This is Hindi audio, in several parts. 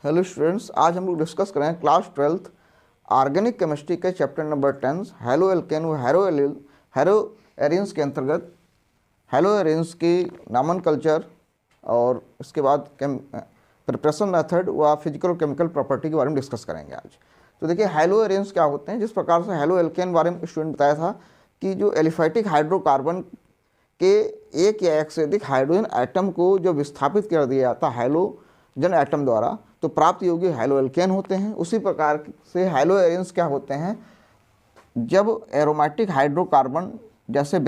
हेलो स्टूडेंट्स, आज हम लोग डिस्कस करें क्लास 12th ऑर्गेनिक केमिस्ट्री के चैप्टर नंबर 10 हेलो एल्केन व हेलो एरिन्स के अंतर्गत हेलो एरिन्स की नामन कल्चर और इसके बाद प्रिपरेशन मेथड व फिजिकल और केमिकल प्रॉपर्टी के बारे में डिस्कस करेंगे आज। तो देखिए हेलो एरिन्स क्या होते हैं। जिस प्रकार से हेलो एल्केन बारे में स्टूडेंट बताया था कि जो एलिफैटिक हाइड्रोकार्बन के एक या एक से अधिक हाइड्रोजन एटम को जब विस्थापित कर दिया जाता है हैलोजन एटम द्वारा तो प्राप्त योगी हैलो एल्केन होते हैं। उसी प्रकार से हैलो एरिन्स क्या होते हैं, जब एरोमेटिक हाइड्रोकार्बन जैसे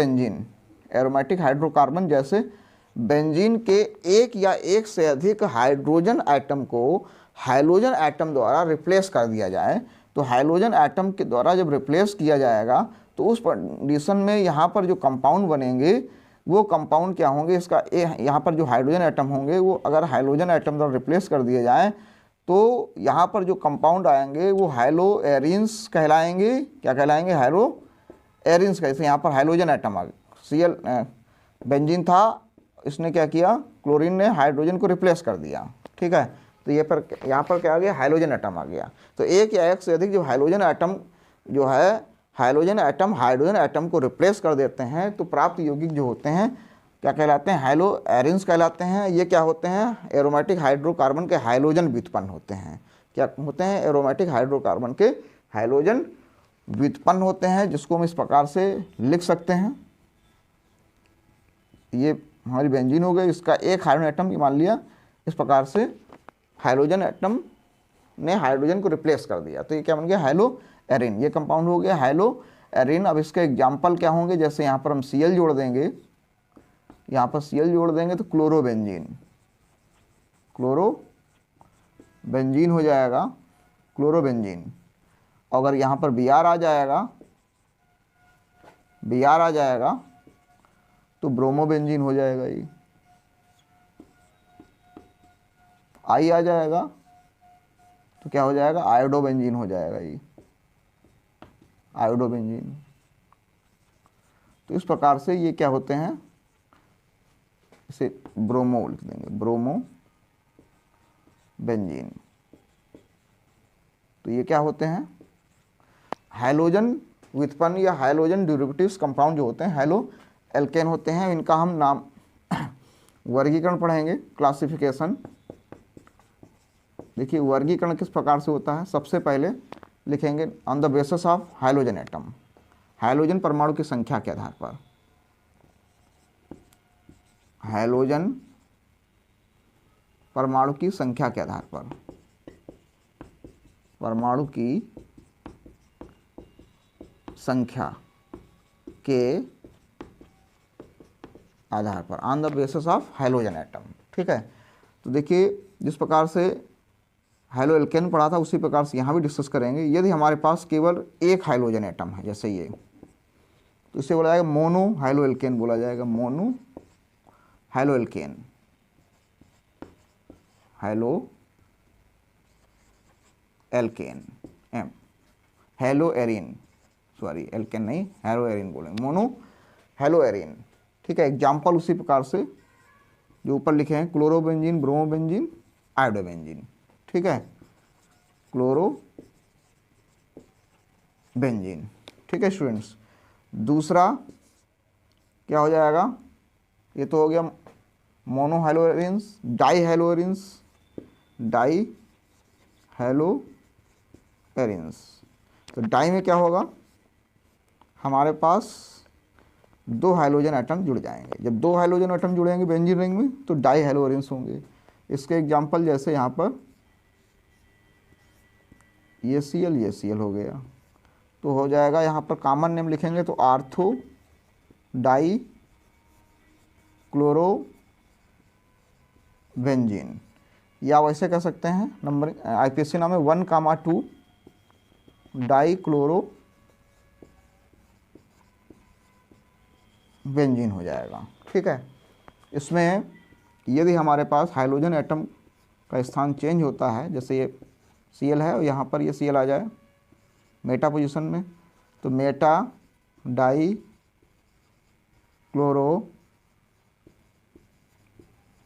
बेंजीन के एक या एक से अधिक हाइड्रोजन एटम को हाइलोजन एटम द्वारा रिप्लेस कर दिया जाए तो हाइलोजन एटम के द्वारा जब रिप्लेस किया जाएगा तो उस कंडीशन में यहाँ पर जो कंपाउंड बनेंगे वो कंपाउंड क्या होंगे, इसका यहाँ पर जो हाइड्रोजन एटम होंगे वो अगर हाइड्रोजन एटम द्वारा रिप्लेस कर दिए जाएँ तो यहाँ पर जो कंपाउंड आएंगे वो हैलो एरिन्स कहलाएंगे। क्या कहलाएंगे? हैलो एरिन्स। कैसे? यहाँ पर हाइड्रोजन एटम आ गया, बेंजीन था, इसने क्या किया, क्लोरीन ने हाइड्रोजन को रिप्लेस कर दिया। ठीक है, तो ये पर यहाँ पर क्या आ गया, हाइड्रोजन एटम आ गया। तो एक या एक से अधिक जो हाइड्रोजन एटम जो है हाइड्रोजन एटम को रिप्लेस कर देते हैं तो प्राप्त यौगिक जो होते हैं क्या कहलाते हैं, हैलो एरिन्स कहलाते हैं। ये क्या होते हैं, एरोमेटिक हाइड्रोकार्बन के हाइलोजन व्युत्पन्न होते हैं। क्या होते हैं, एरोमेटिक हाइड्रोकार्बन के हाइलोजन व्युत्पन्न होते हैं, जिसको हम इस प्रकार से लिख सकते हैं। ये हमारी बेंजीन हो गई, इसका एक हाइड्रोजन एटम मान लिया, इस प्रकार से हाइड्रोजन एटम ने हाइड्रोजन को रिप्लेस कर दिया तो ये क्या बन गया, हैलो एरिन। ये कंपाउंड हो गया हैलो एरिन। अब इसके एग्जाम्पल क्या होंगे, जैसे यहाँ पर हम Cl जोड़ देंगे, यहाँ पर Cl जोड़ देंगे तो क्लोरोबेंजीन हो जाएगा, क्लोरोबेंजीन। अगर यहाँ पर Br आ जाएगा तो ब्रोमोबेंजीन हो जाएगा। ये I आ जाएगा तो क्या हो जाएगा, आयोडोबेंजीन हो जाएगा। ये आयोडोबेंजीन। तो इस प्रकार से ये क्या होते हैं, इसे ब्रोमो लिख देंगे, ब्रोमो बेंजीन। तो ये क्या होते हैं, हाइलोजन व्युत्पन्न या हाइलोजन डेरिवेटिव्स कंपाउंड जो होते हैं हैलो एल्केन होते हैं। इनका हम नाम वर्गीकरण पढ़ेंगे, क्लासिफिकेशन। देखिए वर्गीकरण किस प्रकार से होता है, सबसे पहले लिखेंगे on the basis of halogen atom, halogen परमाणु की संख्या के आधार पर, हाइलोजन परमाणु की संख्या के आधार पर, परमाणु की संख्या के आधार पर, on the basis of halogen atom. ठीक है, तो देखिए जिस प्रकार से हैलो एल्केन पढ़ा था उसी प्रकार से यहाँ भी डिस्कस करेंगे। यदि हमारे पास केवल एक हाइलोजन एटम है जैसे ये, तो इसे बोला जाएगा मोनो हाइलो एल्केन, बोला जाएगा mono halo alkane, halo alkane um, halo arene, sorry alkane नहीं, हैलो एरिन बोलेंगे, मोनो हैलो एरिन। ठीक है, एग्जाम्पल उसी प्रकार से जो ऊपर लिखे हैं, क्लोरोबेंजीन, ब्रोमोबेंजीन, आयोडोबेंजीन। ठीक है, क्लोरोबेंजीन। ठीक है स्टूडेंट्स, दूसरा क्या हो जाएगा, ये तो हो गया mono halo arenes, di halo arenes, di halo arenes. तो डाई में क्या होगा, हमारे पास दो हाइलोजन एटम जुड़ जाएंगे। जब दो हाइलोजन एटम जुड़ेंगे बेंजीन रिंग में तो डाई हैलो एरिन्स होंगे। इसके एग्जाम्पल जैसे यहाँ पर ये Cl हो गया, तो हो जाएगा यहाँ पर कॉमन नेम लिखेंगे तो आर्थो डाई क्लोरोबेंजीन, या वैसे कह सकते हैं नंबर IPSC नाम है 1,2 डाई क्लोरो बेंजीन हो जाएगा। ठीक है, इसमें यदि हमारे पास हाइड्रोजन एटम का स्थान चेंज होता है, जैसे ये Cl है और यहाँ पर ये Cl आ जाए मेटा पोजीशन में, तो मेटा डाई क्लोरो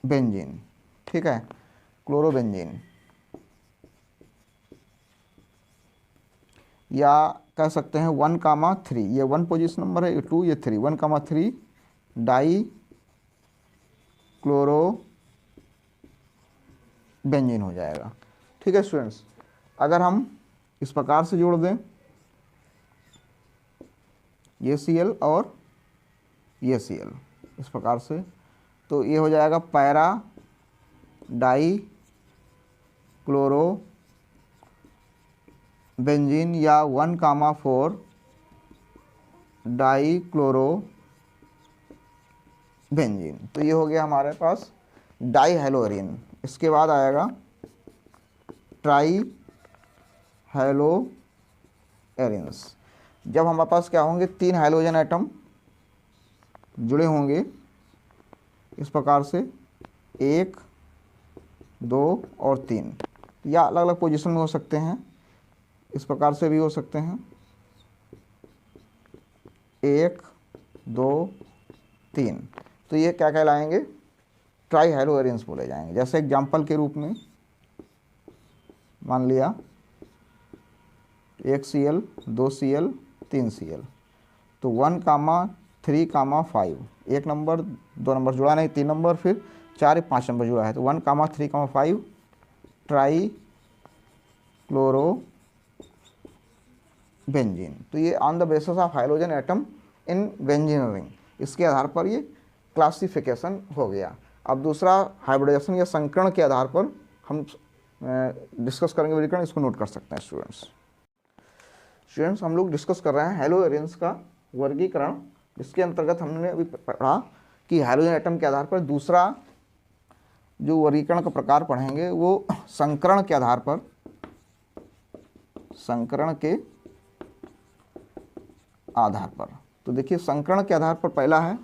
बेंजीन। ठीक है, क्लोरोबेंजीन। या कह सकते हैं 1,3, ये 1 पोजीशन नंबर है, ये 2, ये 3, 1,3 डाई क्लोरो बेंजीन हो जाएगा। ठीक है स्टूडेंट्स, अगर हम इस प्रकार से जोड़ दें ये Cl और ये Cl इस प्रकार से, तो ये हो जाएगा पैरा डाई क्लोरो बेंजीन या 1,4 डाई क्लोरो बेंजीन। तो ये हो गया हमारे पास डाई हेलोएरिन। इसके बाद आएगा ट्राई हेलोएरिन्स। जब हमारे पास क्या होंगे, 3 हाइड्रोजन एटम जुड़े होंगे इस प्रकार से, 1, 2 और 3, या अलग अलग पोजीशन में हो सकते हैं, इस प्रकार से भी हो सकते हैं, 1, 2, 3। तो ये क्या कहलाएंगे, ट्राई हेलोएरिन्स बोले जाएंगे। जैसे एग्जाम्पल के रूप में मान लिया 1 Cl, 2 Cl, 3 Cl, तो 1,3,5, 1 नंबर 2 नंबर जुड़ा नहीं, 3 नंबर, फिर 4 5 नंबर जुड़ा है, तो 1,3,5 ट्राई क्लोरो बेंजीन। तो ये on the basis of hydrogen atom in benzene ring, इसके आधार पर ये क्लासिफिकेशन हो गया। अब दूसरा हाइब्रिडाइजेशन या संकरण के आधार पर हम डिस्कस करेंगे वर्गीकरण, इसको नोट कर सकते हैं स्टूडेंट्स। हम लोग डिस्कस कर रहे हैं हेलोएरिन्स का वर्गीकरण, जिसके अंतर्गत हमने अभी पढ़ा कि हाइड्रोजन एटम के आधार पर दूसरा जो वर्गीकरण का प्रकार पढ़ेंगे वो संकरण के आधार पर, संकरण के आधार पर। तो देखिए संकरण के आधार पर पहला है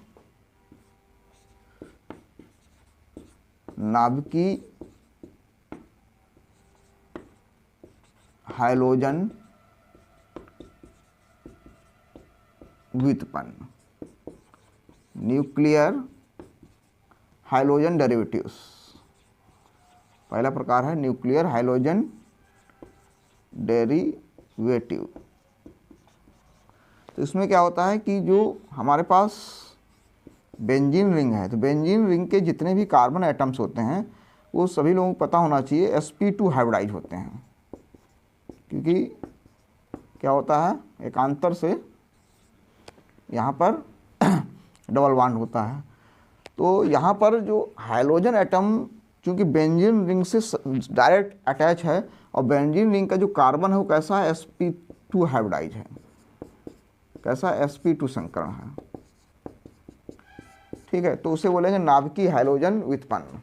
नाभिकीय हाइड्रोजन व्युत्पन्न, न्यूक्लियर हाइड्रोजन डेरिवेटिव्स। पहला प्रकार है न्यूक्लियर हाइड्रोजन डेरिवेटिव। तो इसमें क्या होता है कि जो हमारे पास बेंजीन रिंग है, तो बेंजीन रिंग के जितने भी कार्बन एटम्स होते हैं वो सभी लोगों को पता होना चाहिए sp2 हाइब्रिडाइज होते हैं, क्योंकि क्या होता है एकांतर से यहाँ पर डबल बॉन्ड होता है। तो यहाँ पर जो हाइड्रोजन एटम चूँकि बेंजीन रिंग से डायरेक्ट अटैच है, और बेंजीन रिंग का जो कार्बन है वो कैसा है, sp2 हाइब्रिडाइज है। कैसा, sp2 संकरण है। ठीक है, तो उसे बोलेंगे नाभिकीय हाइड्रोजन व्युत्पन्न।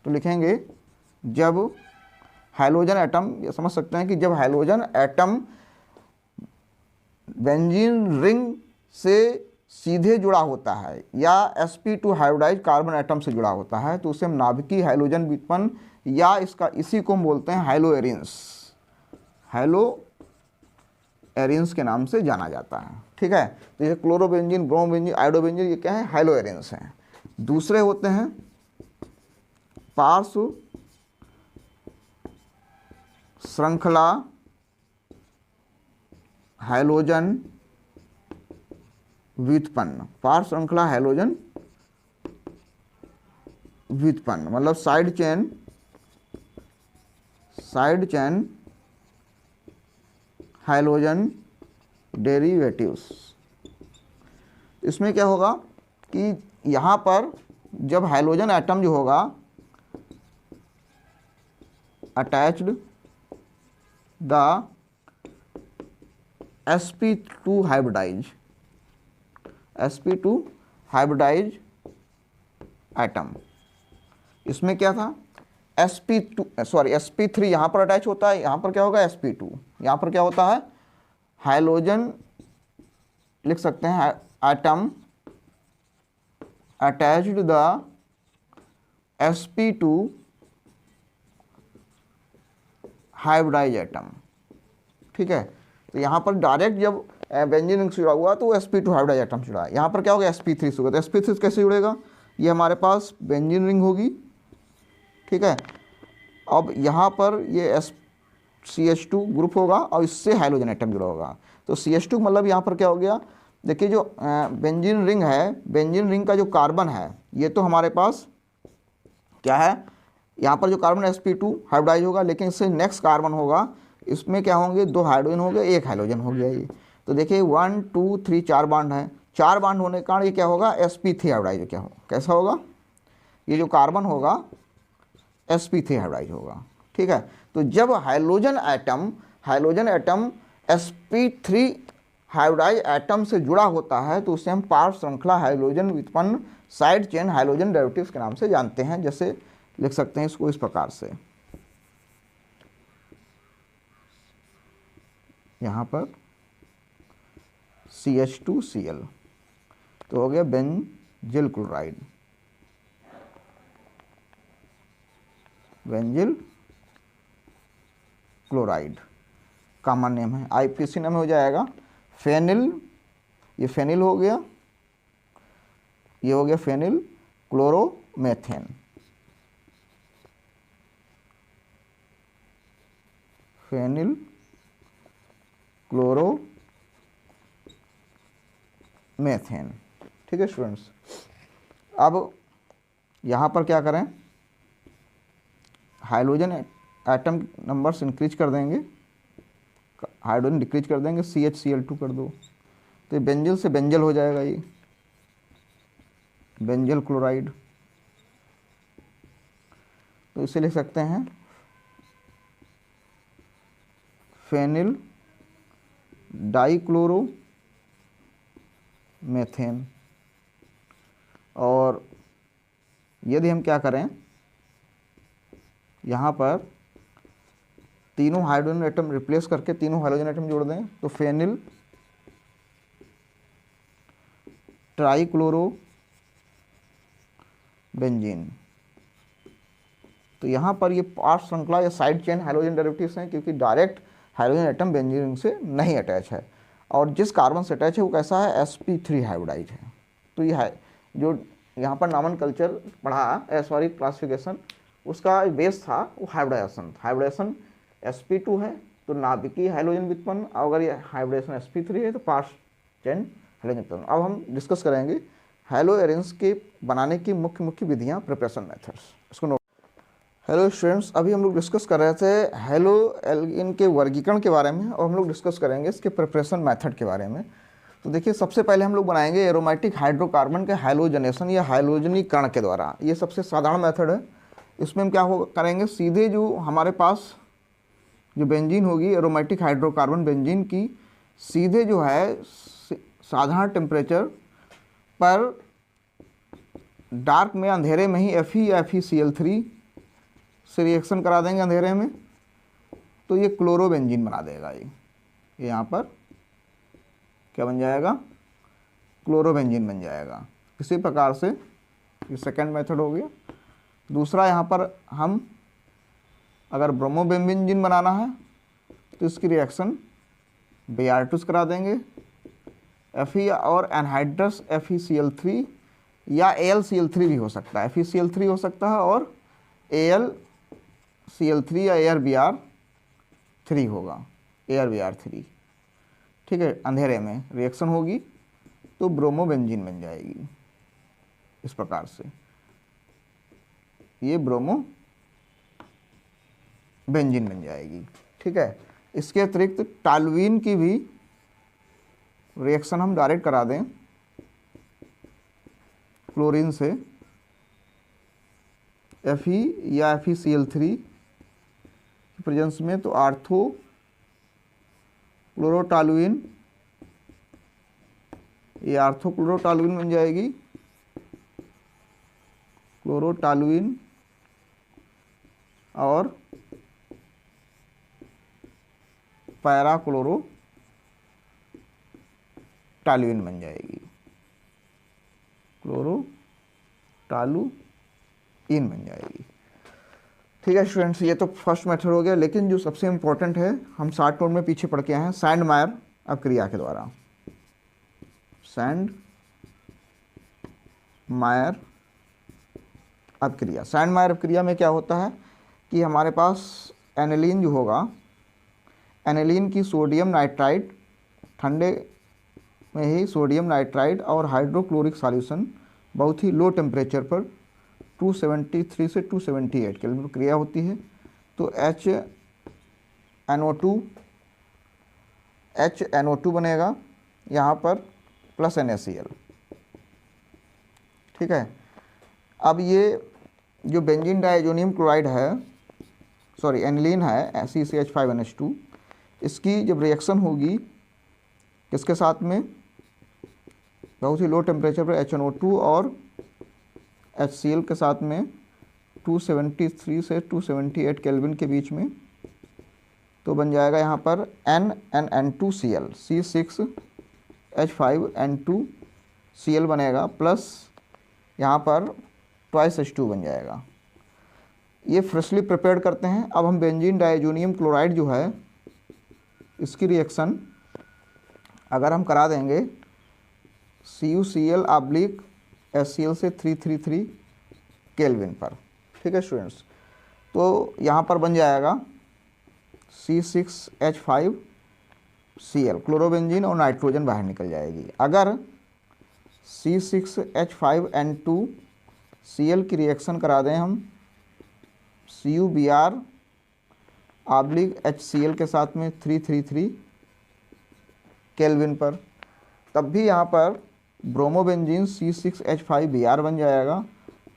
तो लिखेंगे जब हाइड्रोजन एटम, ये समझ सकते हैं कि जब हाइड्रोजन एटम बेंजीन रिंग से सीधे जुड़ा होता है या sp2 हाइब्रिडाइज कार्बन एटम से जुड़ा होता है, तो उसे हम नाभिकीय हाइड्रोजन व्युत्पन्न या इसका इसी को हम बोलते हैं हाइलोएरिन्स, हाइलोएरिन्स के नाम से जाना जाता है। ठीक है, तो ये क्लोरोबेंजीन, ब्रोमोबेंजीन, आयोडोबेंजीन, ये क्या है, हाइलोएरिन्स हैं। दूसरे होते हैं पार्श्व श्रृंखला हाइड्रोजन व्युत्पन्न। पार्श्व श्रृंखला हाइड्रोजन व्युत्पन्न मतलब साइड चेन हाइड्रोजन डेरिवेटिव्स। इसमें क्या होगा कि यहाँ पर जब हाइड्रोजन एटम जो होगा attached the sp2 hybridised atom, इसमें क्या था sp3 यहाँ पर अटैच होता है, यहाँ पर क्या होगा sp2, यहाँ पर क्या होता है हाइड्रोजन, लिख सकते हैं atom attached the sp2 hybridised atom. ठीक है, तो यहाँ पर डायरेक्ट जब बेंजीन रिंग से जुड़ा हुआ तो वो sp2 हाइब्रिडाइज एटम जुड़ा है। यहाँ पर क्या होगा sp3 से होगा, तो sp3 कैसे जुड़ेगा, ये हमारे पास बेंजीन रिंग होगी। ठीक है, अब यहाँ पर ये CH2 ग्रुप होगा और इससे हाइड्रोजन एटम जुड़ा होगा। तो CH2 मतलब यहाँ पर क्या हो गया, देखिए जो बेंजीन रिंग है, बेंजीन रिंग का जो कार्बन है ये तो हमारे पास क्या है, यहाँ पर जो कार्बन sp2 हाइब्रिडाइज होगा, लेकिन इससे नेक्स्ट कार्बन होगा, इसमें क्या होंगे, 2 हाइड्रोजन हो गए, 1 हाइड्रोजन हो गया ये। तो देखिए 1 2 3 4 बाड हैं, 4 बाड होने के कारण ये क्या होगा, sp3 हाइब्रिडाइज क्या होगा, कैसा होगा, ये जो कार्बन होगा sp3 हाइब्रिडाइज होगा। ठीक है, तो जब hydrogen atom sp3 hybridise atom से जुड़ा होता है तो उसे हम पार्श्व श्रृंखला हाइड्रोजन व्युत्पन्न साइड चेन हाइड्रोजन डेरिवेटिव्स के नाम से जानते हैं। जैसे लिख सकते हैं इसको इस प्रकार से, यहाँ पर CH2Cl तो हो गया benzyl chloride, benzyl chloride common name है, IPC नेम हो जाएगा फेनिल, ये फेनिल हो गया, ये हो गया फेनिल क्लोरोमेथेन, फेनिल क्लोरोमेथेन। ठीक है स्टूडेंट्स, अब यहाँ पर क्या करें, हाइड्रोजन एटम नंबर्स इंक्रीज कर देंगे, हाइड्रोजन डिक्रीज कर देंगे, CHCl2 कर दो, तो ये बेंजिल से बेंजल हो जाएगा, ये बेंजल क्लोराइड। तो इसे लिख सकते हैं फेनिल डाइक्लोरोमेथेन। और यदि हम क्या करें, यहाँ पर तीनों हाइड्रोजन एटम रिप्लेस करके तीनों हाइड्रोजन एटम जोड़ दें तो फेनिल ट्राइक्लोरो बेंजीन। तो यहाँ पर ये पार्श्व श्रृंखला या साइड चेन हाइड्रोजन डेरिवेटिव्स हैं, क्योंकि direct hydrogen atom benzene ring से नहीं अटैच है, और जिस कार्बन से अटैच है वो कैसा है, sp3 हाइब्रिडाइज है। तो ये है जो यहाँ पर नामन कल्चर पढ़ा, सॉरी क्लासिफिकेशन, उसका बेस था वो हाइब्रिडाइजेशन sp2 है तो नाभिकीय हाइड्रोजन व्युत्पन्न, अगर ये हाइब्रिडेशन sp3 है तो पार्श्व चेन हाइड्रोजन व्युत्पन्न। अब हम डिस्कस करेंगे हैलो एरेंस के बनाने की मुख्य विधियाँ, प्रिपरेशन मेथड्स, इसको नोट। हेलो स्टूडेंट्स, अभी हम लोग डिस्कस कर रहे थे हैलो एल्कीन के वर्गीकरण के बारे में, और हम लोग डिस्कस करेंगे इसके प्रिपरेशन मेथड के बारे में। तो देखिए सबसे पहले हम लोग बनाएंगे एरोमेटिक हाइड्रोकार्बन के हाइलोजनेशन या हाइलोजनीकरण के द्वारा, ये सबसे साधारण मेथड है। इसमें हम क्या करेंगे, सीधे जो हमारे पास जो बेंजीन होगी एरोमेटिक हाइड्रोकार्बन बेंजीन की, सीधे जो है साधारण टेम्परेचर पर डार्क में अंधेरे में ही Fe या FeCl3 से रिएक्शन करा देंगे अंधेरे में, तो ये क्लोरोबेंजीन बना देगा। ये यहाँ पर क्या बन जाएगा, क्लोरोबेंजीन बन जाएगा। इसी प्रकार से ये सेकंड मेथड हो गया। दूसरा, यहाँ पर हम अगर ब्रोमोबेंजीन बनाना है तो इसकी रिएक्शन Br2 करा देंगे, Fe और एनहाइड्रस FeCl3 या AlCl3 भी हो सकता है, FeCl3 हो सकता है और AlCl3 या ArBr3 होगा, ArBr3। ठीक है, अंधेरे में रिएक्शन होगी तो ब्रोमोबेंजीन बन जाएगी इस प्रकार से, ये ब्रोमोबेंजीन बन जाएगी। ठीक है, इसके अतिरिक्त टॉल्यूइन की भी रिएक्शन हम डायरेक्ट करा दें क्लोरीन से, Fe या FeCl3 की प्रेजेंस में, तो आर्थो क्लोरोटॉल्यूइन, ये आर्थो क्लोरोटॉल्यूइन बन जाएगी, क्लोरोटॉल्यूइन, और पैरा क्लोरोटॉल्यूइन बन जाएगी, क्लोरोटॉल्यूइन बन जाएगी। ठीक है स्टूडेंट्स, ये तो फर्स्ट मेथड हो गया, लेकिन जो सबसे इम्पोर्टेंट है, हम शॉर्ट नोट में पीछे पढ़ के आए हैं, सैंडमायर अपक्रिया के द्वारा। सैंडमायर अपक्रिया में क्या होता है कि हमारे पास एनिलीन जो होगा एनिलीन की सोडियम नाइट्राइड, ठंडे में ही सोडियम नाइट्राइड और हाइड्रोक्लोरिक सॉल्यूशन बहुत ही लो टेम्परेचर पर 273 से 278 केल्विन पर क्रिया होती है। तो HNO2 बनेगा यहाँ पर प्लस NaCl। ठीक है। अब ये जो बेंजीन डाइजोनियम क्लोराइड है, सॉरी एनिलीन है CCH5NH2, इसकी जब रिएक्शन होगी किसके साथ में, बहुत ही लो टेम्परेचर पर HNO2 और HCl के साथ में 273 से 278 केल्विन के बीच में, तो बन जाएगा यहाँ पर NNN2Cl, C6H5N2Cl बनेगा, प्लस यहाँ पर ट्वाइस H2 बन जाएगा। ये फ्रेशली प्रिपेयर्ड करते हैं। अब हम बेंजीन डाइजोनियम क्लोराइड जो है इसकी रिएक्शन अगर हम करा देंगे CuCl/HCl से 333 केल्विन पर। ठीक है स्टूडेंट्स, तो यहाँ पर बन जाएगा C6H5Cl, क्लोरोबेंजीन और नाइट्रोजन बाहर निकल जाएगी। अगर C6H5N2Cl की रिएक्शन करा दें हम CuBr/HCl के साथ में 333 केल्विन पर, तब भी यहाँ पर ब्रोमोबेंजीन C6H5Br बन जाएगा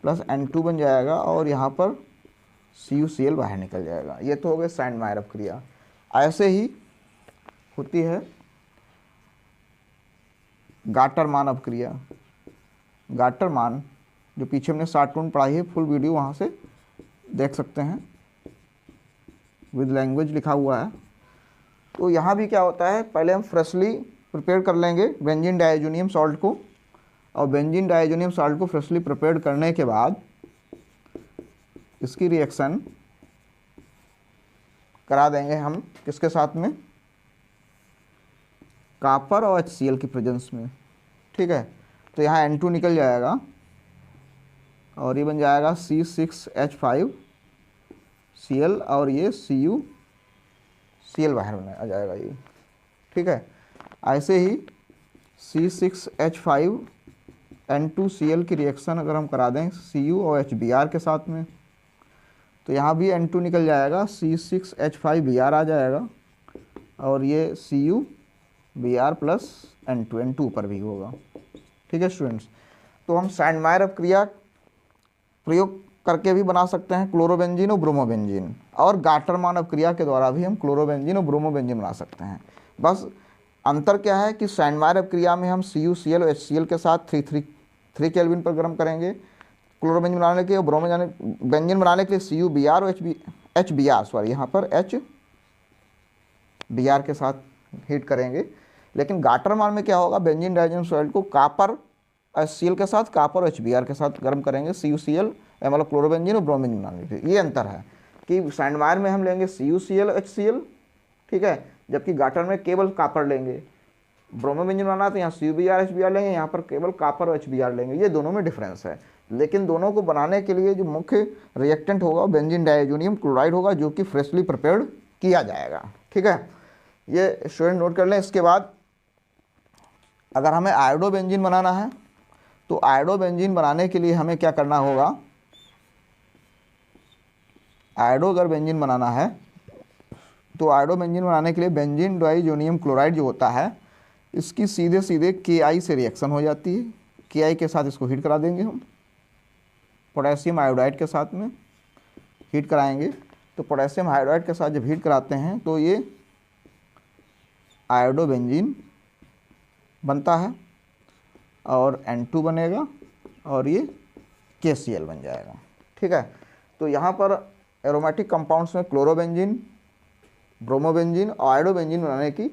प्लस N2 बन जाएगा और यहाँ पर CuCl बाहर निकल जाएगा। ये तो हो गए स्टैंडमायर क्रिया। ऐसे ही होती है गाटरमान अपक्रिया। गाटरमान जो पीछे हमने शार्टकट पढ़ाई है, फुल वीडियो वहाँ से देख सकते हैं, विद लैंग्वेज लिखा हुआ है। तो यहाँ भी क्या होता है, पहले हम फ्रेशली प्रिपेयर कर लेंगे बेंजीन डाइजोनियम सॉल्ट को, और बेंजीन डाइजोनियम सॉल्ट को फ्रेशली प्रिपेयर करने के बाद इसकी रिएक्शन करा देंगे हम किसके साथ में, कॉपर और HCl की प्रेजेंस में। ठीक है, तो यहाँ N2 निकल जाएगा और ये बन जाएगा C6H5Cl और ये CuCl बाहर आ जाएगा ये। ठीक है, ऐसे ही C6H5N2Cl की रिएक्शन अगर हम करा दें Cu और HBr के साथ में, तो यहाँ भी N2 निकल जाएगा, C6H5Br आ जाएगा और ये CuBr प्लस N2 पर भी होगा। ठीक है स्टूडेंट्स, तो हम स्टैंडमायर अपक्रिया प्रयोग करके भी बना सकते हैं क्लोरोबेंजीन और ब्रोमोबेंजीन, और गाटरमान अपक्रिया के द्वारा भी हम क्लोरोबेंजीन और ब्रोमोबेंजीन बना सकते हैं। बस अंतर क्या है कि स्टैंडमायर अपक्रिया में हम CuCl और HCl के साथ 3 केल्विन पर गर्म करेंगे क्लोरोबेंजीन बनाने के लिए, और ब्रोमोबेंजीन बनाने के लिए CuBr और HBr यहाँ पर HBr के साथ हीट करेंगे। लेकिन गाटरमान में क्या होगा, बेंजीन डाइजोनियम सॉल्ट को कॉपर HCl के साथ, कॉपर और HBr के साथ गर्म करेंगे, CuCl मतलब क्लोरोबेंजीन और ब्रोमोबेंजीन बनाने के लिए। ये अंतर है कि स्टैंडमायर में हम लेंगे CuCl HCl, ठीक है, जबकि गाटर में केवल कॉपर लेंगे। ब्रोमोबेंजीन बनाना तो यहाँ CuBr HBr लेंगे, यहाँ पर केवल कॉपर और HBr लेंगे। ये दोनों में डिफरेंस है, लेकिन दोनों को बनाने के लिए जो मुख्य रिएक्टेंट होगा बेंजीन डाइजोनियम क्लोराइड होगा, जो कि फ्रेशली प्रिपेयर्ड किया जाएगा। ठीक है, ये स्टूडेंट नोट कर लें। इसके बाद अगर हमें आयोडो बेंजीन बनाना है, तो आयोडो बेंजीन बनाने के लिए हमें क्या करना होगा, आयोडो अगर बेंजीन बनाना है तो आयोडो बेंजीन बनाने के लिए बेंजीन डाइजोनियम क्लोराइड जो होता है इसकी सीधे सीधे Ki से रिएक्शन हो जाती है। Ki के साथ इसको हीट करा देंगे हम, पोटेशियम आयोडाइड के साथ में हीट कराएंगे। तो पोटेशियम आयोडाइड के साथ जब हीट कराते हैं तो ये आयोडो बेंजीन बनता है और N2 बनेगा और ये KCl बन जाएगा। ठीक है, तो यहाँ पर एरोमेटिक कंपाउंड्स में क्लोरोबेंजीन, ब्रोमोबेंजीन और आयोडोबेंजीन बनाने की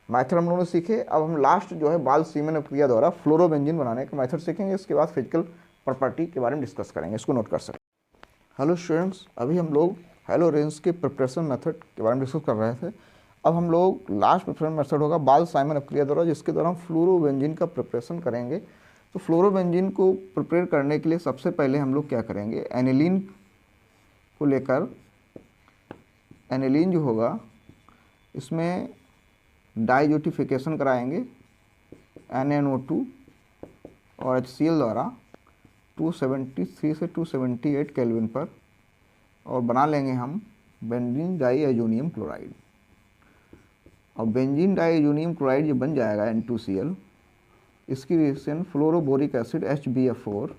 मेथड हम लोगों ने सीखे। अब हम लास्ट जो है बाल-सीमन अपक्रिया द्वारा फ्लोरोबेंजीन बनाने का मेथड सीखेंगे। इसके बाद फिजिकल प्रॉपर्टी के बारे में डिस्कस करेंगे, इसको नोट कर सकते हैं। हेलो स्टूडेंट्स, अभी हम लोग हेलोरेंस के प्रिपरेशन मेथड के बारे में डिस्कस कर रहे थे। अब हम लोग लास्ट प्रिपरेशन मेथड होगा बाल-साइमन अपक्रिया द्वारा, जिसके द्वारा हम फ्लोरोबेंजीन का प्रिपरेशन करेंगे। तो फ्लोरोबेंजीन को प्रिपेयर करने के लिए सबसे पहले हम लोग क्या करेंगे, एनिलीन को लेकर, एनिलीन जो होगा इसमें डाइज्यूटिफिकेशन कराएंगे NaNO2 और HCl द्वारा 273 से 278 केल्विन पर, और बना लेंगे हम बेंजीन डाईएजोनियम क्लोराइड। और बेंजीन डाईएजोनियम क्लोराइड जब बन जाएगा N2Cl, इसकी रिएक्शन फ्लोरोबोरिक एसिड HBF4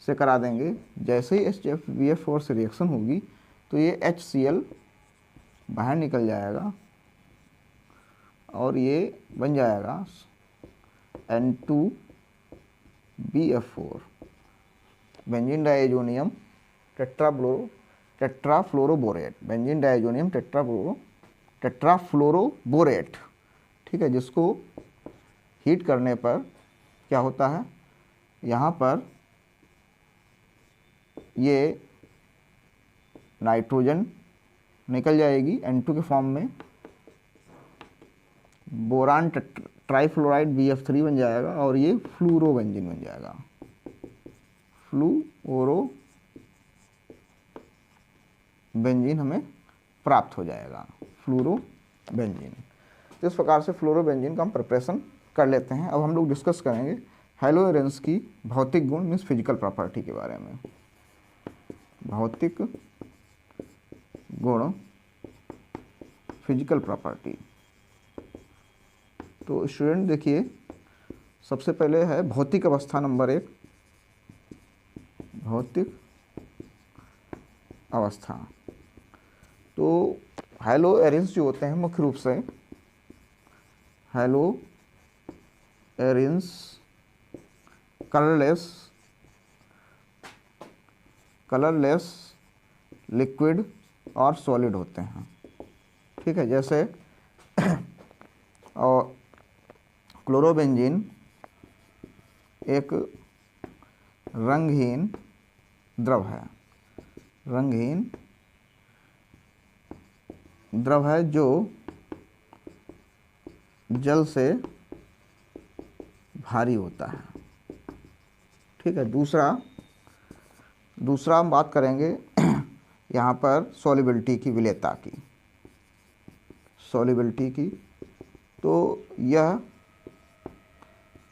से करा देंगे। जैसे ही HBF4 से रिएक्शन होगी तो ये HCl बाहर निकल जाएगा और ये बन जाएगा N2BF4, benzene diazonium टेट्राफ्लोरोबोरेट, benzene diazonium टेट्राफ्लोरोबोरेट। ठीक है, जिसको हीट करने पर क्या होता है, यहाँ पर ये नाइट्रोजन निकल जाएगी N2 के फॉर्म में, बोरान ट्राइफ्लोराइड BF3 बन जाएगा और ये फ्लूरोबेंजीन बन जाएगा, फ्लूरोबेंजीन हमें प्राप्त हो जाएगा, फ्लूरोबेंजीन। तो इस प्रकार से फ्लोरोबेंजीन का हम प्रिपरेशन कर लेते हैं। अब हम लोग डिस्कस करेंगे हैलोजेंस की भौतिक गुण मीन्स फिजिकल प्रॉपर्टी के बारे में। भौतिक गुण, फिजिकल प्रॉपर्टी। तो स्टूडेंट देखिए, सबसे पहले है भौतिक अवस्था नंबर 1, भौतिक अवस्था। तो हैलो एरिन्स जो होते हैं मुख्य रूप से हैलो एरिन्स कलरलेस लिक्विड और सॉलिड होते हैं। ठीक है, जैसे और क्लोरोबेंजीन एक रंगहीन द्रव है, रंगहीन द्रव है जो जल से भारी होता है। ठीक है, दूसरा हम बात करेंगे यहाँ पर सॉल्युबिलिटी की, विलेयता की, सॉल्युबिलिटी की। तो यह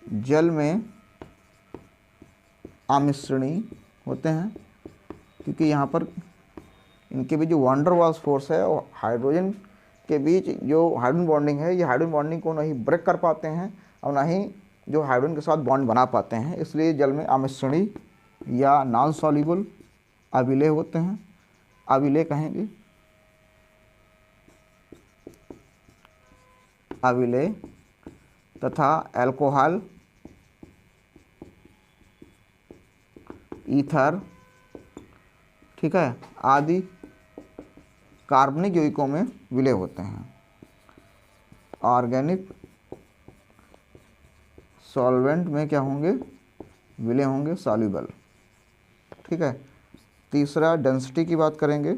जल में आमिश्रणी होते हैं, क्योंकि यहाँ पर इनके बीच जो वांडर वाल्स फोर्स है और हाइड्रोजन के बीच जो हाइड्रोजन बॉन्डिंग है, ये हाइड्रोजन बॉन्डिंग को नहीं ब्रेक कर पाते हैं और ना ही जो हाइड्रोजन के साथ बॉन्ड बना पाते हैं, इसलिए जल में आमिश्रणी या नॉन सॉल्युबल अविलेय होते हैं, अविलेय कहेंगे, अविलेय तथा अल्कोहल, ईथर, ठीक है, आदि कार्बनिक यौगिकों में विलय होते हैं। ऑर्गेनिक सॉल्वेंट में क्या होंगे, विलय होंगे, सॉल्युबल। ठीक है, तीसरा डेंसिटी की बात करेंगे,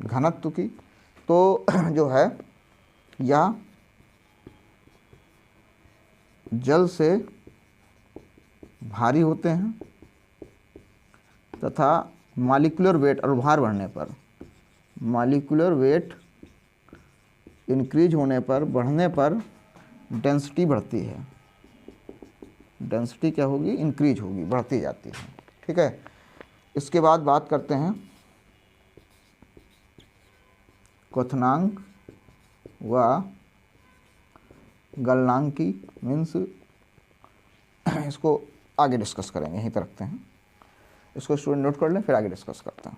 घनत्व की। तो जो है या जल से भारी होते हैं तथा मॉलिक्यूलर वेट और भार बढ़ने पर, मॉलिक्यूलर वेट इंक्रीज होने पर, बढ़ने पर डेंसिटी बढ़ती है, डेंसिटी क्या होगी, इंक्रीज होगी, बढ़ती जाती है। ठीक है, इसके बाद बात करते हैं क्वथनांक व गलनांक की, मीन्स इसको आगे डिस्कस करेंगे, यहीं पर रखते हैं, इसको स्टूडेंट नोट कर लें, फिर आगे डिस्कस करते हैं।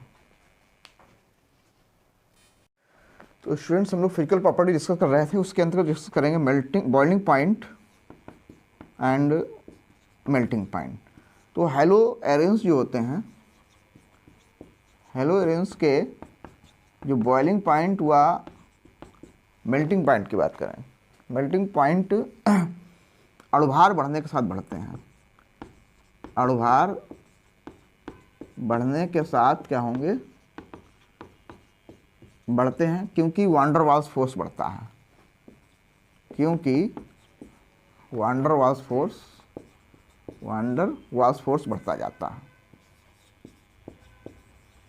तो स्टूडेंट्स हम लोग फिजिकल प्रॉपर्टी डिस्कस कर रहे थे, उसके अंतर्गत डिस्कस करेंगे melting, boiling point and melting point. तो हैलो एरेंस जो होते हैं, हैलो एरेंस के जो बॉइलिंग पॉइंट व मेल्टिंग पॉइंट की बात करें, मेल्टिंग पॉइंट अणुभार बढ़ने के साथ बढ़ते हैं, अणुभार बढ़ने के साथ क्या होंगे, बढ़ते हैं, क्योंकि वांडर वाल्स फोर्स बढ़ता है, क्योंकि वांडर वाल्स फोर्स बढ़ता जाता है,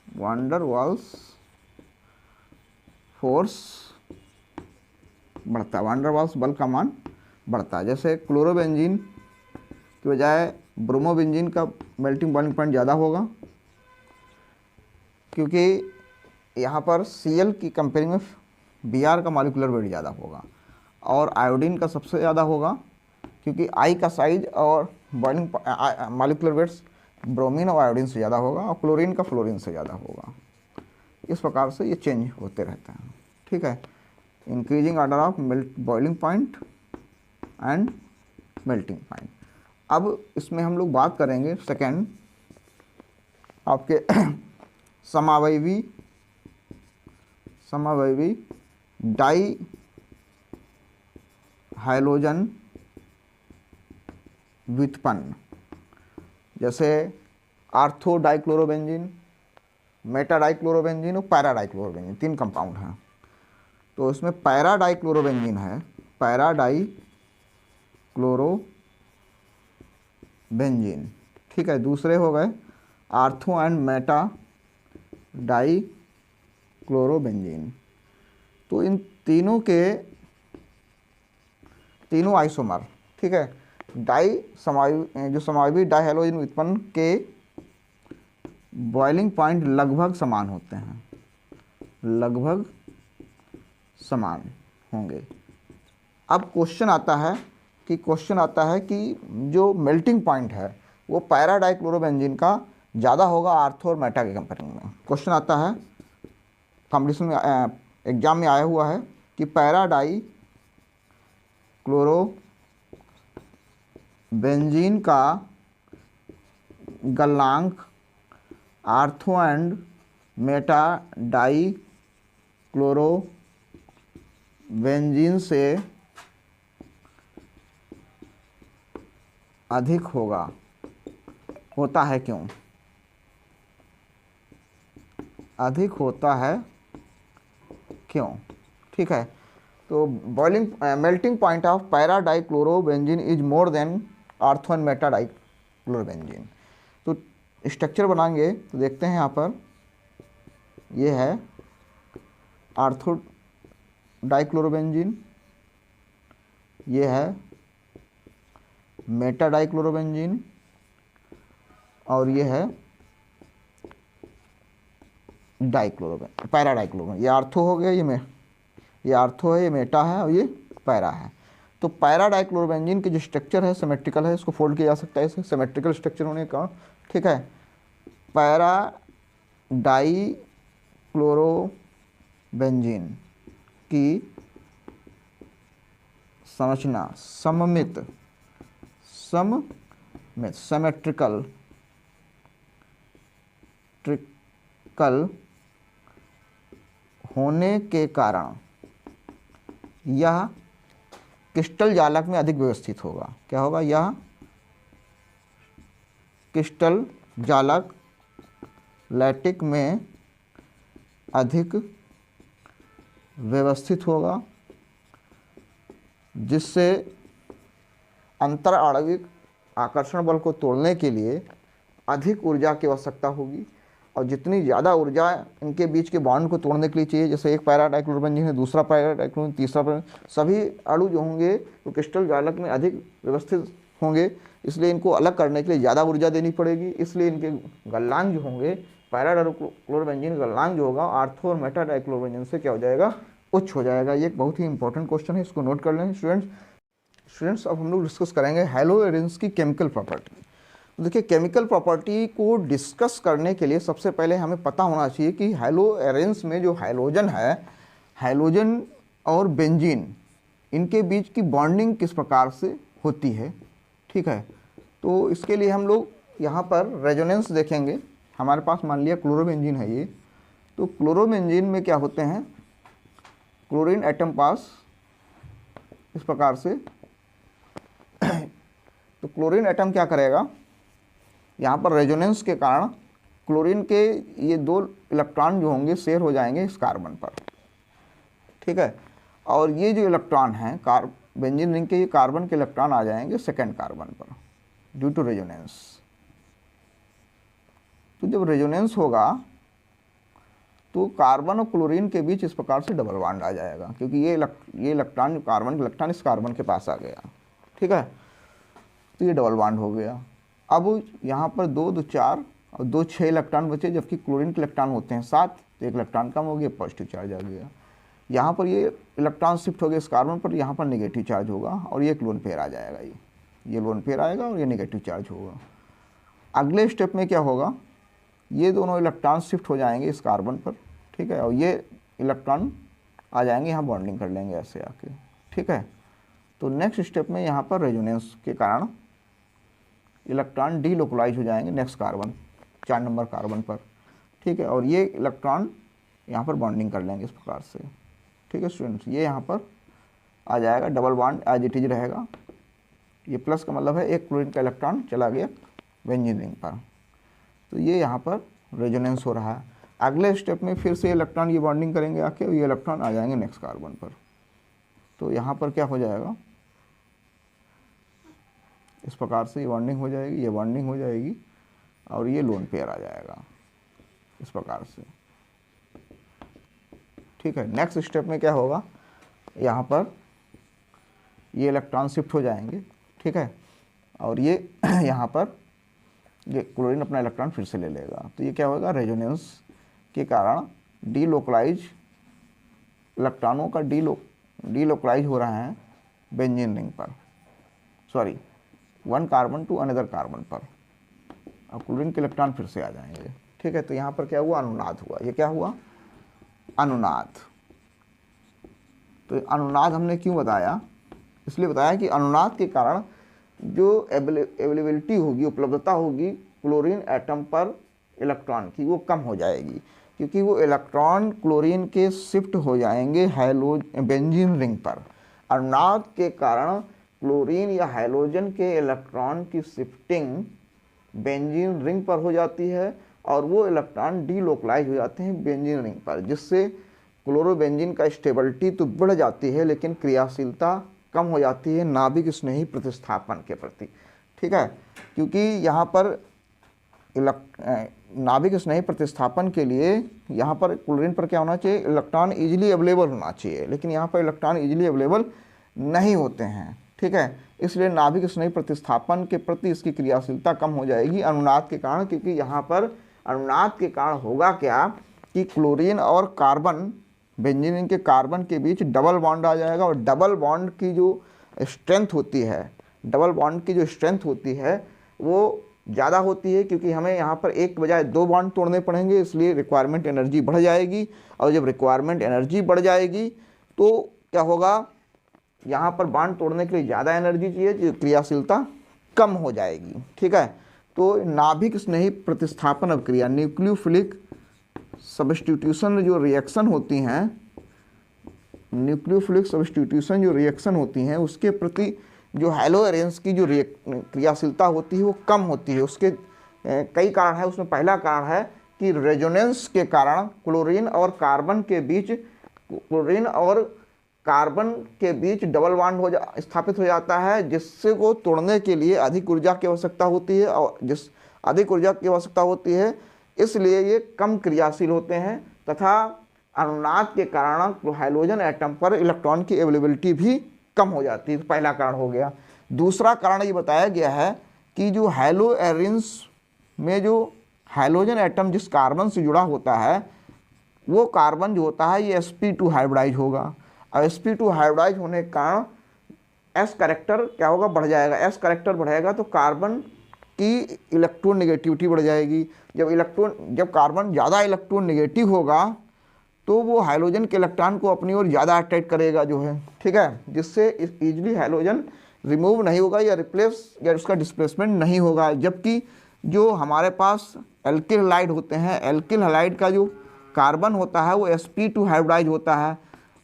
वांडर वाल्स फोर्स बढ़ता है, वैन डर वाल्स बल का मान बढ़ता है। जैसे क्लोरोबेंजीन की बजाय ब्रोमोबेंजीन का मेल्टिंग बॉइलिंग पॉइंट ज़्यादा होगा, क्योंकि यहाँ पर Cl की कंपेयरिंग में Br का मॉलिक्यूलर वेट ज़्यादा होगा, और आयोडीन का सबसे ज़्यादा होगा, क्योंकि I का साइज और बॉइलिंग मॉलिक्यूलर वेट्स ब्रोमीन और आयोडीन से ज़्यादा होगा, और क्लोरीन का फ्लोरीन से ज़्यादा होगा। इस प्रकार से ये चेंज होते रहते हैं, ठीक है। Increasing order of boiling point and melting point. अब इसमें हम लोग बात करेंगे सेकेंड आपके समावयवी डाई हाइलोजन व्युत्पन्न, जैसे आर्थो डाइक्लोरोबेंजीन, मेटा डाइक्लोरोबेंजीन और पैरा डाइक्लोरोबेंजीन, 3 कंपाउंड हैं। तो इसमें पैरा डाइक्लोरोबेंजीन है, पैरा डाइक्लोरोबेंजीन, ठीक है। दूसरे हो गए आर्थो एंड मेटा डाइक्लोरोबेंजीन। तो इन तीनों के तीनों आइसोमर, ठीक है, जो समावयवी डाई हाइलोजन व्युत्पन्न के बॉइलिंग पॉइंट लगभग समान होते हैं, लगभग समान होंगे। अब क्वेश्चन आता है कि जो मेल्टिंग पॉइंट है वो पैरा डाइक्लोरोबेंजीन का ज़्यादा होगा आर्थो और मेटा के कंपेयरिंग में। क्वेश्चन आता है कॉम्पिटिशन में, एग्जाम में आया हुआ है कि पैरा डाइक्लोरोबेंजीन का गलनांक आर्थो एंड मेटा डाइक्लोरोबेंजीन से अधिक होता है, क्यों? अधिक होता है क्यों? ठीक है। तो melting point of para dichlorobenzene is more than ortho and Meta dichlorobenzene. तो स्ट्रक्चर बनाएंगे तो देखते हैं यहाँ पर, ये है आर्थो डाइक्लोरोबेंजीन, ये है मेटा डाइक्लोरोबेंजीन, और ये है पैरा डाइक्लोरोबेंजीन। ये आर्थो हो गया, ये आर्थो है, ये मेटा है, और ये पैरा है। तो पैरा डाइक्लोरोबेंजीन की जो स्ट्रक्चर है सिमेट्रिकल है, इसको फोल्ड किया जा सकता है इसे, सिमेट्रिकल स्ट्रक्चर होने का, ठीक है। पैरा डाइक्लोरोबेंजीन की संरचना सिमेट्रिकल होने के कारण यह क्रिस्टल जालक में अधिक व्यवस्थित होगा। क्या होगा? यह क्रिस्टल जालक लैटिक में अधिक व्यवस्थित होगा, जिससे अंतर आणविक आकर्षण बल को तोड़ने के लिए अधिक ऊर्जा की आवश्यकता होगी, और जितनी ज़्यादा ऊर्जा इनके बीच के बॉन्ड को तोड़ने के लिए चाहिए, जैसे एक पैरा डाइक्लोरोबेंजीन है, दूसरा पैरा डाइक्लोरोबेंजीन, तीसरा पैरा, सभी अणु जो होंगे वो क्रिस्टल जालक में अधिक व्यवस्थित होंगे, इसलिए इनको अलग करने के लिए ज़्यादा ऊर्जा देनी पड़ेगी। इसलिए इनके गलनांक जो होंगे, पैरा डाइक्लोरोबेंजीन गलनांक जो होगा आर्थो और मेटा डाइक्लोरोबेंजीन से क्या हो जाएगा? उच्च हो जाएगा। ये एक बहुत ही इंपॉर्टेंट क्वेश्चन है, इसको नोट कर लें स्टूडेंट्स। अब हम लोग डिस्कस करेंगे हैलो एरेंस की केमिकल प्रॉपर्टी। देखिए, केमिकल प्रॉपर्टी को डिस्कस करने के लिए सबसे पहले हमें पता होना चाहिए कि हैलो एरेंस में जो हाइलोजन है, हाइलोजन और बेंजीन, इनके बीच की बॉन्डिंग किस प्रकार से होती है, ठीक है। तो इसके लिए हम लोग यहाँ पर रेजोनेंस देखेंगे। हमारे पास मान लिया क्लोरोबेंजीन है ये, तो क्लोरोबेंजीन में क्या होते हैं, क्लोरीन एटम पास इस प्रकार से तो क्लोरीन एटम क्या करेगा, यहाँ पर रेजोनेंस के कारण क्लोरीन के ये 2 इलेक्ट्रॉन जो होंगे शेयर हो जाएंगे इस कार्बन पर, ठीक है। और ये जो इलेक्ट्रॉन हैं बेंजीन रिंग के, ये कार्बन के इलेक्ट्रॉन आ जाएंगे सेकेंड कार्बन पर ड्यू टू रेजोनेंस। तो जब रेजोनेंस होगा तो कार्बन और क्लोरीन के बीच इस प्रकार से डबल बॉन्ड आ जाएगा, क्योंकि ये इलेक्ट्रॉन, कार्बन का इलेक्ट्रॉन इस कार्बन के पास आ गया, ठीक है। तो ये डबल बॉन्ड हो गया। अब यहाँ पर 2 2 4 और 2 6 इलेक्ट्रॉन बचे, जबकि क्लोरीन के इलेक्ट्रॉन होते हैं 7, तो 1 इलेक्ट्रॉन कम हो गया, पॉजिटिव चार्ज आ गया। यहाँ पर ये इलेक्ट्रॉन शिफ्ट हो गया इस कार्बन पर, यहाँ पर नेगेटिव चार्ज होगा और ये एक लोन पेयर आ जाएगा, ये लोन पेयर आएगा और ये नेगेटिव चार्ज होगा। अगले स्टेप में क्या होगा, ये दोनों इलेक्ट्रॉन शिफ्ट हो जाएंगे इस कार्बन पर, ठीक है, और ये इलेक्ट्रॉन आ जाएंगे यहाँ बॉन्डिंग कर लेंगे ऐसे आके, ठीक है। तो नेक्स्ट स्टेप में यहाँ पर रेजोनेंस के कारण इलेक्ट्रॉन डीलोकलाइज हो जाएंगे नेक्स्ट कार्बन, 4 नंबर कार्बन पर, ठीक है, और ये इलेक्ट्रॉन यहाँ पर बॉन्डिंग कर लेंगे इस प्रकार से, ठीक है स्टूडेंट्स। ये यहाँ पर आ जाएगा, double bond as it is रहेगा। ये प्लस का मतलब है एक क्लोरीन का इलेक्ट्रॉन चला गया बेंजीन रिंग पर, तो ये यहाँ पर रेजोनेंस हो रहा है। अगले स्टेप में फिर से इलेक्ट्रॉन ये बॉन्डिंग करेंगे आके, और ये इलेक्ट्रॉन आ जाएंगे नेक्स्ट कार्बन पर। तो यहाँ पर क्या हो जाएगा, इस प्रकार से ये बॉन्डिंग हो जाएगी, ये बॉन्डिंग हो जाएगी और ये लोन पेयर आ जाएगा इस प्रकार से, ठीक है। नेक्स्ट स्टेप में क्या होगा, यहाँ पर ये इलेक्ट्रॉन शिफ्ट हो जाएंगे, ठीक है, और ये यहाँ पर ये क्लोरीन अपना इलेक्ट्रॉन फिर से ले लेगा। तो ये क्या होगा, रेजोनेंस के कारण डीलोकलाइज, इलेक्ट्रॉनों का डीलोकलाइज हो रहा है बेंजीन रिंग पर, sorry 1 carbon to another carbon पर, और क्लोरीन के इलेक्ट्रॉन फिर से आ जाएंगे, ठीक है। तो यहाँ पर क्या हुआ, अनुनाद हुआ। ये क्या हुआ, अनुनाद। तो अनुनाद हमने क्यों बताया, इसलिए बताया कि अनुनाद के कारण जो अवेलेबिलिटी होगी, उपलब्धता होगी क्लोरीन एटम पर इलेक्ट्रॉन की, वो कम हो जाएगी, क्योंकि वो इलेक्ट्रॉन क्लोरीन के शिफ्ट हो जाएंगे बेंजीन रिंग पर। अनुनाद के कारण क्लोरीन या हाइड्रोजन के इलेक्ट्रॉन की शिफ्टिंग बेंजीन रिंग पर हो जाती है, और वो इलेक्ट्रॉन डीलोकलाइज हो जाते हैं बेंजीन रिंग पर, जिससे क्लोरोबेंजीन का स्टेबिलिटी तो बढ़ जाती है, लेकिन क्रियाशीलता कम हो जाती है नाभिक स्नेही प्रतिस्थापन के प्रति, ठीक है। क्योंकि यहाँ पर नाभिक स्नेही प्रतिस्थापन के लिए यहाँ पर क्लोरीन पर क्या होना चाहिए, इलेक्ट्रॉन इजीली अवेलेबल होना चाहिए, लेकिन यहाँ पर इलेक्ट्रॉन इजीली अवेलेबल नहीं होते हैं, ठीक है। इसलिए नाभिक स्नेही प्रतिस्थापन के प्रति इसकी क्रियाशीलता कम हो जाएगी अनुनाद के कारण, क्योंकि यहाँ पर अनुनाद के कारण होगा क्या कि क्लोरीन और कार्बन, बेंजीन रिंग के कार्बन के बीच डबल बॉन्ड आ जाएगा, और डबल बॉन्ड की जो स्ट्रेंथ होती है, डबल बॉन्ड की जो स्ट्रेंथ होती है वो ज़्यादा होती है, क्योंकि हमें यहाँ पर एक बजाय 2 बॉन्ड तोड़ने पड़ेंगे, इसलिए रिक्वायरमेंट एनर्जी बढ़ जाएगी। और जब रिक्वायरमेंट एनर्जी बढ़ जाएगी तो क्या होगा, यहाँ पर बॉन्ड तोड़ने के लिए ज़्यादा एनर्जी चाहिए, जो क्रियाशीलता कम हो जाएगी, ठीक है। तो नाभिक स्नेही प्रतिस्थापन अभिक्रिया, न्यूक्लियोफिलिक सब्स्टिट्यूशन जो रिएक्शन होती हैं, न्यूक्लियोफिलिक सब्स्टिट्यूशन जो रिएक्शन होती हैं, उसके प्रति जो हैलो एरेंस की जो क्रियाशीलता होती है वो कम होती है। उसके कई कारण है, उसमें पहला कारण है कि रेजोनेंस के कारण क्लोरीन और कार्बन के बीच डबल बॉन्ड स्थापित हो जाता है, जिससे को तोड़ने के लिए अधिक ऊर्जा की आवश्यकता होती है, और जिस अधिक ऊर्जा की आवश्यकता होती है इसलिए ये कम क्रियाशील होते हैं, तथा अनुनाद के कारण हाइड्रोजन एटम पर इलेक्ट्रॉन की अवेलेबिलिटी भी कम हो जाती है। तो पहला कारण हो गया। दूसरा कारण ये बताया गया है कि जो हैलो एरेंस में जो हाइड्रोजन एटम जिस कार्बन से जुड़ा होता है, वो कार्बन जो होता है ये sp2 हाइब्रिडाइज होगा, और sp2 हाइब्रिडाइज होने के कारण s करेक्टर क्या होगा, बढ़ जाएगा। s करेक्टर बढ़ेगा तो कार्बन की इलेक्ट्रॉन नेगेटिविटी बढ़ जाएगी। जब कार्बन ज़्यादा इलेक्ट्रॉन नेगेटिव होगा तो वो हाइड्रोजन के इलेक्ट्रॉन को अपनी ओर ज़्यादा अट्रैक्ट करेगा जो है, ठीक है, जिससे ईजिली हाइड्रोजन रिमूव नहीं होगा या रिप्लेस या उसका डिस्प्लेसमेंट नहीं होगा। जबकि जो हमारे पास एल्किल हैलाइड होते हैं, एल्किल हैलाइड का जो कार्बन होता है वो sp2 हाइब्रिडाइज होता है,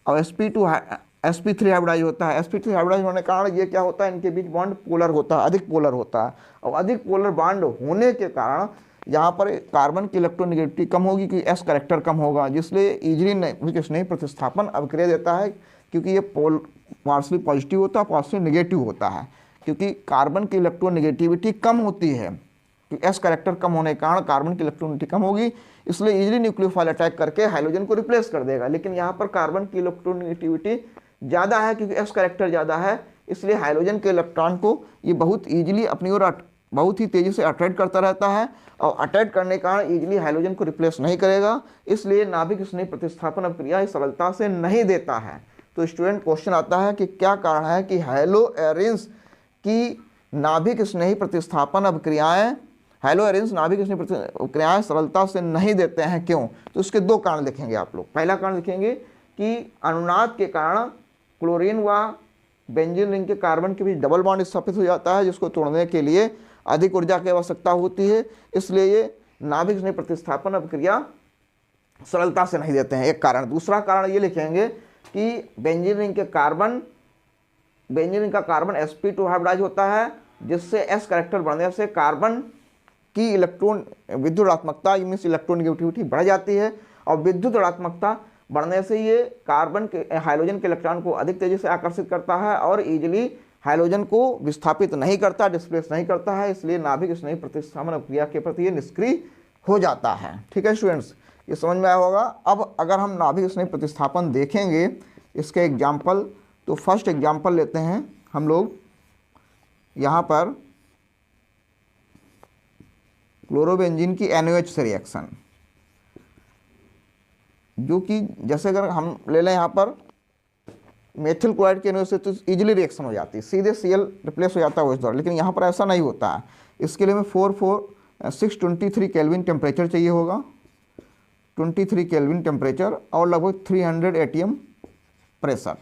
और sp3 हाइब्रिडाइज होता है। sp3 हाइब्रिडाइज होने के कारण ये क्या होता है, इनके बीच बॉन्ड पोलर होता है, अधिक पोलर होता है, और अधिक पोलर बॉन्ड होने के कारण यहाँ पर कार्बन की इलेक्ट्रोनेगेटिविटी कम होगी, क्योंकि s करेक्टर कम होगा, जिसलिए इजीली स्नेही प्रतिस्थापन अभिक्रिया देता है, क्योंकि ये पार्शली पॉजिटिव होता है, पार्शली नेगेटिव होता है, क्योंकि कार्बन की इलेक्ट्रोनेगेटिविटी कम होती है, कि s करेक्टर कम होने के कारण कार्बन की इलेक्ट्रोनेगेटिविटी कम होगी, इसलिए इजीली न्यूक्लियोफाइल अटैक करके हाइड्रोजन को रिप्लेस कर देगा। लेकिन यहाँ पर कार्बन की इलेक्ट्रोनेगेटिविटी ज़्यादा है, क्योंकि एस कैरेक्टर ज़्यादा है, इसलिए हाइड्रोजन के इलेक्ट्रॉन को ये बहुत ईजिली अपनी ओर बहुत ही तेज़ी से अट्रैक्ट करता रहता है, और अट्रैक्ट करने के कारण ईजिली हाइड्रोजन को रिप्लेस नहीं करेगा। इसलिए नाभिक स्नेही प्रतिस्थापन अभिक्रिया इस सरलता से नहीं देता है। तो स्टूडेंट क्वेश्चन आता है कि क्या कारण है कि हैलो एरिन्स की नाभिक स्नेही प्रतिस्थापन अभिक्रियाएं नाभिक स्नेही अभिक्रियाएं सरलता से नहीं देते हैं, क्यों? तो इसके दो कारण लिखेंगे आप लोग। पहला कारण लिखेंगे कि अनुनाद के कारण क्लोरीन व बेंजीन रिंग के कार्बन के बीच डबल बॉन्ड स्थापित हो जाता है, जिसको तोड़ने के लिए अधिक ऊर्जा की आवश्यकता होती है, इसलिए ये नाभिक स्नेही प्रतिस्थापन अभिक्रिया सरलता से नहीं देते हैं, एक कारण। दूसरा कारण ये लिखेंगे कि बेंजीन रिंग का कार्बन sp2 हाइब्रिडाइज होता है, जिससे s कैरेक्टर बढ़ने से कार्बन की इलेक्ट्रॉन विद्युत ऋणात्मकता मीन्स इलेक्ट्रोनेगेटिविटी बढ़ जाती है, और विद्युत ऋणात्मकता बढ़ने से ये कार्बन के हाइड्रोजन के इलेक्ट्रॉन को अधिक तेजी से आकर्षित करता है और इजीली हाइड्रोजन को विस्थापित नहीं करता, डिस्प्लेस नहीं करता है, इसलिए नाभिक स्नेही प्रतिस्थापन अभिक्रिया के प्रति ये निष्क्रिय हो जाता है। ठीक है स्टूडेंट्स, ये समझ में आया होगा। अब अगर हम नाभिक स्नेही प्रतिस्थापन देखेंगे इसके एग्जाम्पल, तो फर्स्ट एग्जाम्पल लेते हैं हम लोग। यहाँ पर क्लोरोबेंजीन की NaOH से रिएक्शन, जो कि जैसे अगर हम ले लें यहाँ पर मेथिल क्लोराइड के NaOH से, तो इजीली रिएक्शन हो जाती है, सीधे Cl रिप्लेस हो जाता है OH द्वारा। लेकिन यहाँ पर ऐसा नहीं होता है। इसके लिए हमें 623 केल्विन टेम्परेचर चाहिए होगा, 23 केल्विन टेम्परेचर और लगभग 300 ATM प्रेशर,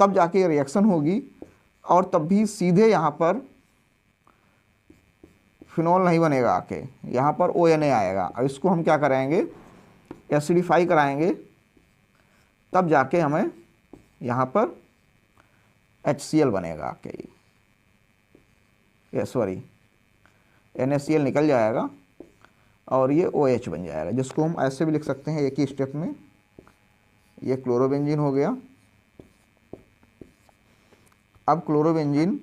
तब जाके ये रिएक्शन होगी। और तब भी सीधे यहाँ पर फिनॉल नहीं बनेगा, आके यहाँ पर ONA आएगा। और इसको हम क्या कराएंगे, एसिडिफाई कराएंगे, तब जाके हमें यहाँ पर HCl बनेगा आके, सॉरी NaCl निकल जाएगा और ये OH बन जाएगा, जिसको हम ऐसे भी लिख सकते हैं एक ही स्टेप में। ये क्लोरोबेंजीन हो गया। अब क्लोरोबेंजीन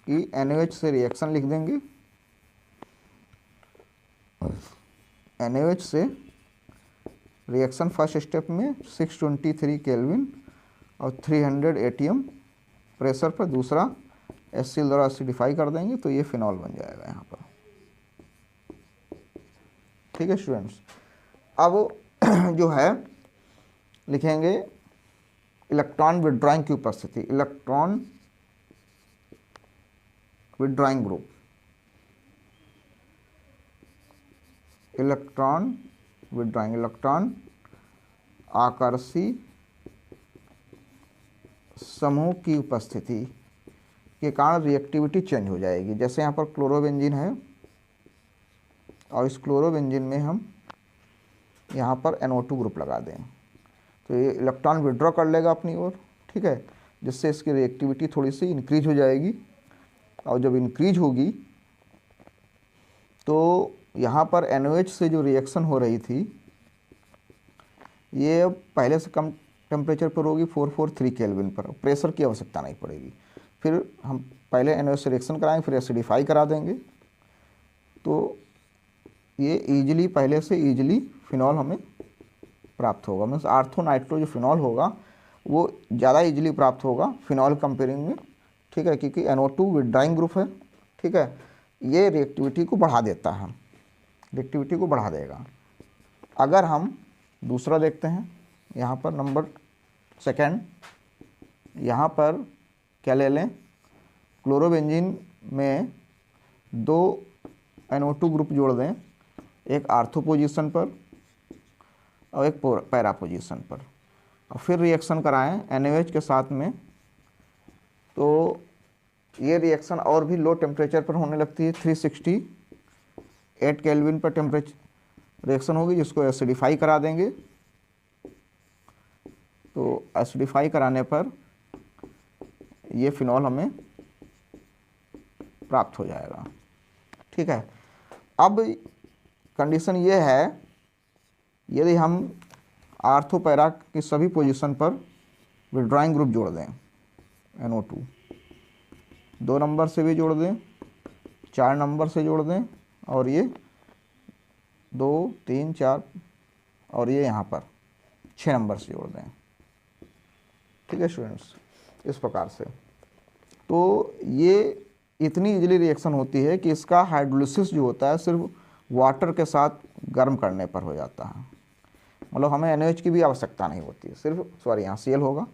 की NaOH से रिएक्शन लिख देंगे। NaOH से रिएक्शन फर्स्ट स्टेप में 623 केल्विन और 300 ATM प्रेशर पर दूसरा HCl द्वारा एसिडिफाई कर देंगे, तो ये फिनॉल बन जाएगा यहाँ पर। ठीक है स्टूडेंट्स, अब जो है लिखेंगे इलेक्ट्रॉन विड्रॉइंग की उपस्थिति, electron withdrawing group, electron withdrawing, electron Aakarshi समूह की उपस्थिति के कारण रिएक्टिविटी चेंज हो जाएगी। जैसे यहाँ पर क्लोरोबेंजीन है और इस क्लोरोबेंजीन में हम यहाँ पर NO2 ग्रुप लगा दें, तो ये इलेक्ट्रॉन विड्रॉ कर लेगा अपनी ओर। ठीक है, जिससे इसकी रिएक्टिविटी थोड़ी सी इंक्रीज हो जाएगी, और जब इंक्रीज होगी तो यहाँ पर NaOH से जो रिएक्शन हो रही थी ये अब पहले से कम टेम्परेचर पर होगी, 443 केल्विन पर, प्रेशर की आवश्यकता नहीं पड़ेगी। फिर हम पहले NaOH से रिएक्शन कराएंगे, फिर एसिडिफाई करा देंगे, तो ये ईजिली पहले से ईजिली फिनॉल हमें प्राप्त होगा। मीन्स आर्थोनाइट्रो जो फिनॉल होगा वो ज़्यादा ईजिली प्राप्त होगा फिनॉल कंपेयरिंग में। ठीक है, क्योंकि NO2 विड्रॉइंग ग्रुप है। ठीक है, ये रिएक्टिविटी को बढ़ा देता है, रिएक्टिविटी को बढ़ा देगा। अगर हम दूसरा देखते हैं, यहाँ पर नंबर सेकंड, यहाँ पर क्या ले लें, क्लोरोबेंजीन में 2 NO2 ग्रुप जोड़ दें, एक आर्थो पोजीशन पर और एक पैरा पोजीशन पर, और फिर रिएक्शन कराएं NaOH के साथ में, तो ये रिएक्शन और भी लो टेम्परेचर पर होने लगती है। 368 केल्विन पर टेम्परेचर रिएक्शन होगी, जिसको एसिडिफाई करा देंगे। तो एसिडिफाई कराने पर ये फिनॉल हमें प्राप्त हो जाएगा। ठीक है, अब कंडीशन ये है, यदि हम आर्थो पैरा की सभी पोजीशन पर विड्रॉइंग ग्रुप जोड़ दें, NO2 2 नंबर से भी जोड़ दें, 4 नंबर से जोड़ दें, और ये 2 3 4 और ये यहाँ पर 6 नंबर से जोड़ दें। ठीक है स्टूडेंट्स, इस प्रकार से। तो ये इतनी इजीली रिएक्शन होती है कि इसका हाइड्रोलिसिस जो होता है सिर्फ वाटर के साथ गर्म करने पर हो जाता है, मतलब हमें NaOH की भी आवश्यकता नहीं होती है, सिर्फ सॉरी यहाँ Cl होगा।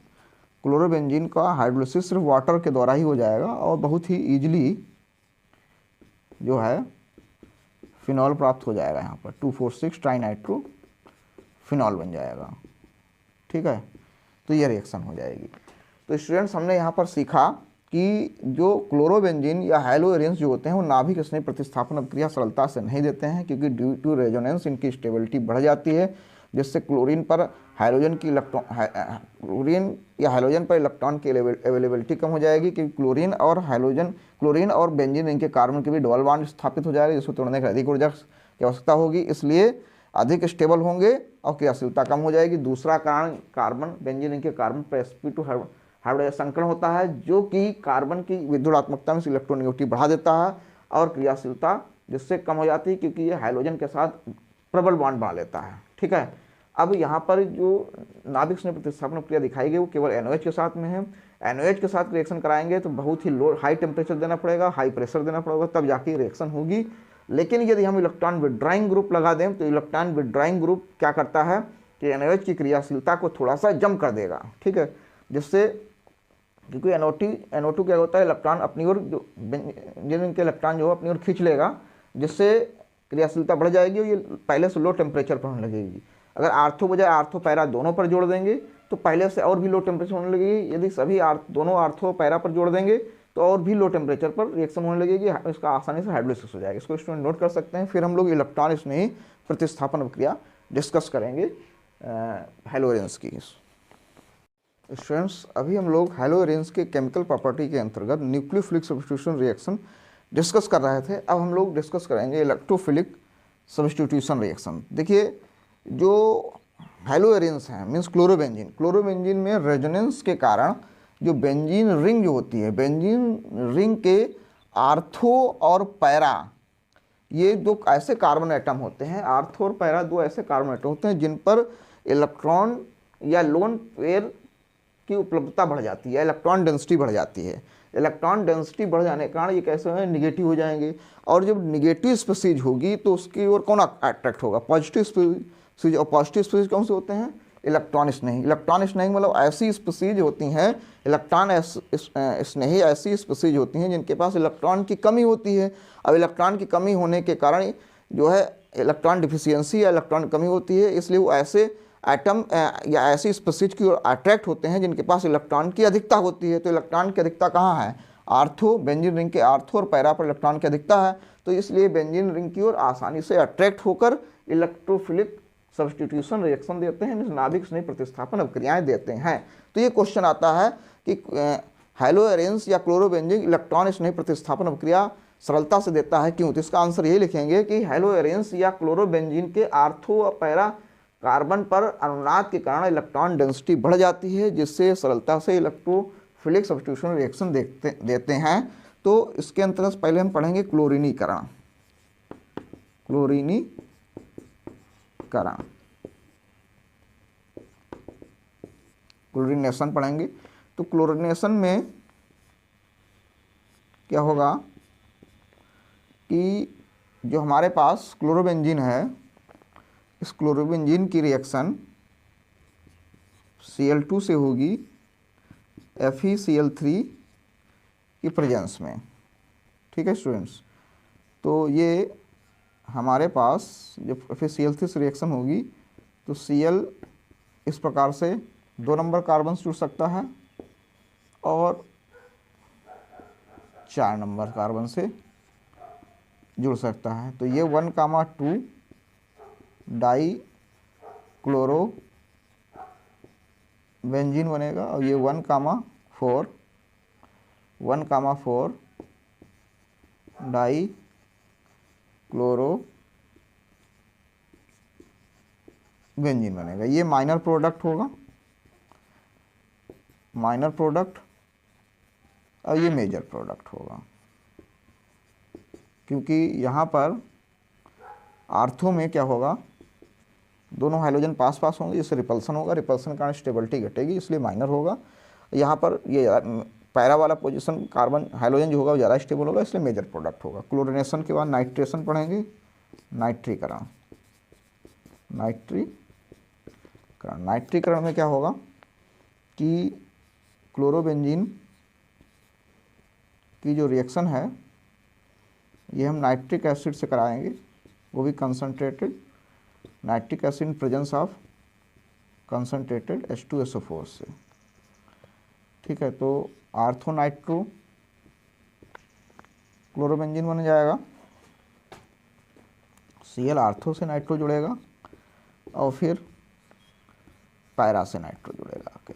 क्लोरोबेंजीन का हाइड्रोलिसिस सिर्फ वाटर के द्वारा ही हो जाएगा और बहुत ही ईजिली जो है फिनॉल प्राप्त हो जाएगा। यहाँ पर 2,4,6 ट्राइनाइट्रो फिनॉल बन जाएगा। ठीक है, तो ये रिएक्शन हो जाएगी। तो स्टूडेंट्स, हमने यहाँ पर सीखा कि जो क्लोरोबेंजीन या हैलोएरेंस जो होते हैं वो नाभिक स्नेह प्रतिस्थापन अभिक्रिया सरलता से नहीं देते हैं, क्योंकि ड्यू टू रेजोनेंस इनकी स्टेबिलिटी बढ़ जाती है, जिससे क्लोरीन पर हाइड्रोजन की क्लोरीन या हाइड्रोजन पर इलेक्ट्रॉन की अवेलेबिलिटी कम हो जाएगी, क्योंकि क्लोरीन और बेंजीन रिंग के कार्बन के भी डबल बॉन्ड स्थापित हो जाएगा, जिसको तोड़ने की अधिक ऊर्जा की आवश्यकता होगी, इसलिए अधिक स्टेबल होंगे और क्रियाशीलता कम हो जाएगी। दूसरा कारण कार्बन बेंजीन रिंग के कार्बन पर sp2 हाइब्रिडाइजेशन संकरण होता है, जो कि कार्बन की विद्युदात्मकता में इलेक्ट्रोनेगेटिविटी बढ़ा देता है और क्रियाशीलता जिससे कम हो जाती है, क्योंकि ये हाइड्रोजन के साथ प्रबल बॉन्ड बना लेता है। ठीक है, अब यहाँ पर जो नाभिक स्नेह प्रतिस्थापन क्रिया दिखाई गई वो केवल NaOH के साथ में है। NaOH के साथ रिएक्शन कराएंगे तो बहुत ही लो हाई टेम्परेचर देना पड़ेगा, हाई प्रेशर देना पड़ेगा, तब जाके रिएक्शन होगी। लेकिन यदि हम इलेक्ट्रॉन विड्रॉइंग ग्रुप लगा दें तो इलेक्ट्रॉन विड्रॉइंग ग्रुप क्या करता है कि NaOH की क्रियाशीलता को थोड़ा सा जम कर देगा। ठीक है, जिससे क्योंकि NO2 क्या होता है, इलेक्ट्रॉन अपनी ओर जो इनके इलेक्ट्रॉन जो है अपनी ओर खींच लेगा, जिससे क्रियाशीलता बढ़ जाएगी और ये पहले से लो टेम्परेचर पर होने लगेगी। अगर आर्थो बजाय आर्थो पैरा दोनों पर जोड़ देंगे तो पहले से और भी लो टेम्परेचर होने लगेगी। यदि सभी दोनों आर्थो पैरा पर जोड़ देंगे तो और भी लो टेम्परेचर पर रिएक्शन होने लगेगी, इसका आसानी से हाइड्रोलिसिस हो जाएगा। इसको स्टूडेंट नोट कर सकते हैं। फिर हम लोग इलेक्ट्रॉन स्नेही प्रतिस्थापन प्रक्रिया डिस्कस करेंगे हैलोएरेंस की। स्टूडेंट्स, अभी हम लोग हैलोएरेंस के केमिकल प्रॉपर्टी के अंतर्गत न्यूक्लियोफिलिक सब्स्टिट्यूशन रिएक्शन डिस्कस कर रहे थे। अब हम लोग डिस्कस करेंगे इलेक्ट्रोफिलिक सब्स्टिट्यूशन रिएक्शन। देखिए, जो हैलोएरेंस हैं मीन्स क्लोरोबेंजीन में रेजोनेंस के कारण जो बेंजीन रिंग जो होती है, बेंजीन रिंग के आर्थो और पैरा, ये दो ऐसे कार्बन एटम होते हैं, आर्थो और पैरा दो ऐसे कार्बन एटम होते हैं जिन पर इलेक्ट्रॉन या लोन पेयर की उपलब्धता बढ़ जाती है, इलेक्ट्रॉन डेंसिटी बढ़ जाती है। इलेक्ट्रॉन डेंसिटी बढ़ जाने के कारण ये कैसे हैं, निगेटिव हो जाएंगे। और जब निगेटिव स्पीसीज होगी तो उसकी ओर कौन अट्रैक्ट होगा, पॉजिटिव स्पीसीज। और पॉजिटिव स्पीसीज कौन से होते हैं, इलेक्ट्रॉन स्नेही। इलेक्ट्रॉन स्नेही मतलब ऐसी स्पीसीज होती हैं, इलेक्ट्रॉन स्नेही ऐसी स्पीसीज होती हैं जिनके पास इलेक्ट्रॉन की कमी होती है। अब इलेक्ट्रॉन की कमी होने के कारण जो है इलेक्ट्रॉन डिफिशियंसी या इलेक्ट्रॉन कमी होती है, इसलिए वो ऐसे एटम या ऐसी स्पीसीज की ओर अट्रैक्ट होते हैं जिनके पास इलेक्ट्रॉन की अधिकता होती है। तो इलेक्ट्रॉन की अधिकता कहाँ है, आर्थो, बेंजीन रिंग के आर्थो और पैरा पर इलेक्ट्रॉन की अधिकता है, तो इसलिए बेंजीन रिंग की ओर आसानी से अट्रैक्ट होकर इलेक्ट्रोफिलिक सब्स्टिट्यूशन रिएक्शन देते हैं, नाभिक स्नेह प्रतिस्थापन अभिक्रियाएं देते हैं। तो ये क्वेश्चन आता है कि हैलोएरेंस या क्लोरोबेंजीन इलेक्ट्रॉन स्नेह प्रतिस्थापन अभिक्रिया सरलता से देता है, क्यों? तो इसका आंसर यही लिखेंगे कि हैलोएरेंस या क्लोरोबेंजीन के आर्थो और पैरा कार्बन पर अनुनाद के कारण इलेक्ट्रॉन डेंसिटी बढ़ जाती है, जिससे सरलता से इलेक्ट्रोफिलिक सब्स्टिट्यूशन रिएक्शन देते हैं। तो इसके अंतर्गत पहले हम पढ़ेंगे क्लोरीनीकरण। क्लोरीनेशन पढ़ेंगे। तो क्लोरीनेशन में क्या होगा कि जो हमारे पास क्लोरोबेंजीन है, इस क्लोरोबेंजीन की रिएक्शन Cl2 से होगी FeCl3 की प्रेजेंस में। ठीक है स्टूडेंट्स, तो ये हमारे पास जब FeCl3 से रिएक्शन होगी तो Cl इस प्रकार से 2 नंबर कार्बन जुड़ सकता है और 4 नंबर कार्बन से जुड़ सकता है। तो ये 1,2 डाई क्लोरो बेंजीन बनेगा और ये 1,4 डाई क्लोरो बेंजीन बनेगा। ये माइनर प्रोडक्ट होगा, माइनर प्रोडक्ट, और ये मेजर प्रोडक्ट होगा, क्योंकि यहाँ पर आर्थो में क्या होगा, दोनों हाइड्रोजन पास पास होंगे, जिससे रिपल्सन होगा, रिपल्सन के कारण स्टेबिलिटी घटेगी, इसलिए माइनर होगा। यहाँ पर ये पैरा वाला पोजीशन कार्बन हाइड्रोजन जो होगा वो ज़्यादा स्टेबल होगा, इसलिए मेजर प्रोडक्ट होगा। क्लोरिनेशन के बाद नाइट्रेशन पढ़ेंगे, नाइट्रीकरण। नाइट्रीकरण, नाइट्रीकरण में क्या होगा कि क्लोरोबेंजीन की जो रिएक्शन है ये हम नाइट्रिक एसिड से कराएंगे, वो भी concentrated nitric acid in presence of concentrated H2SO4 से। ठीक है, तो आर्थो नाइट्रो क्लोरोबेंजीन बन जाएगा, Cl आर्थो से नाइट्रो जुड़ेगा और फिर पैरा से नाइट्रो जुड़ेगा आके।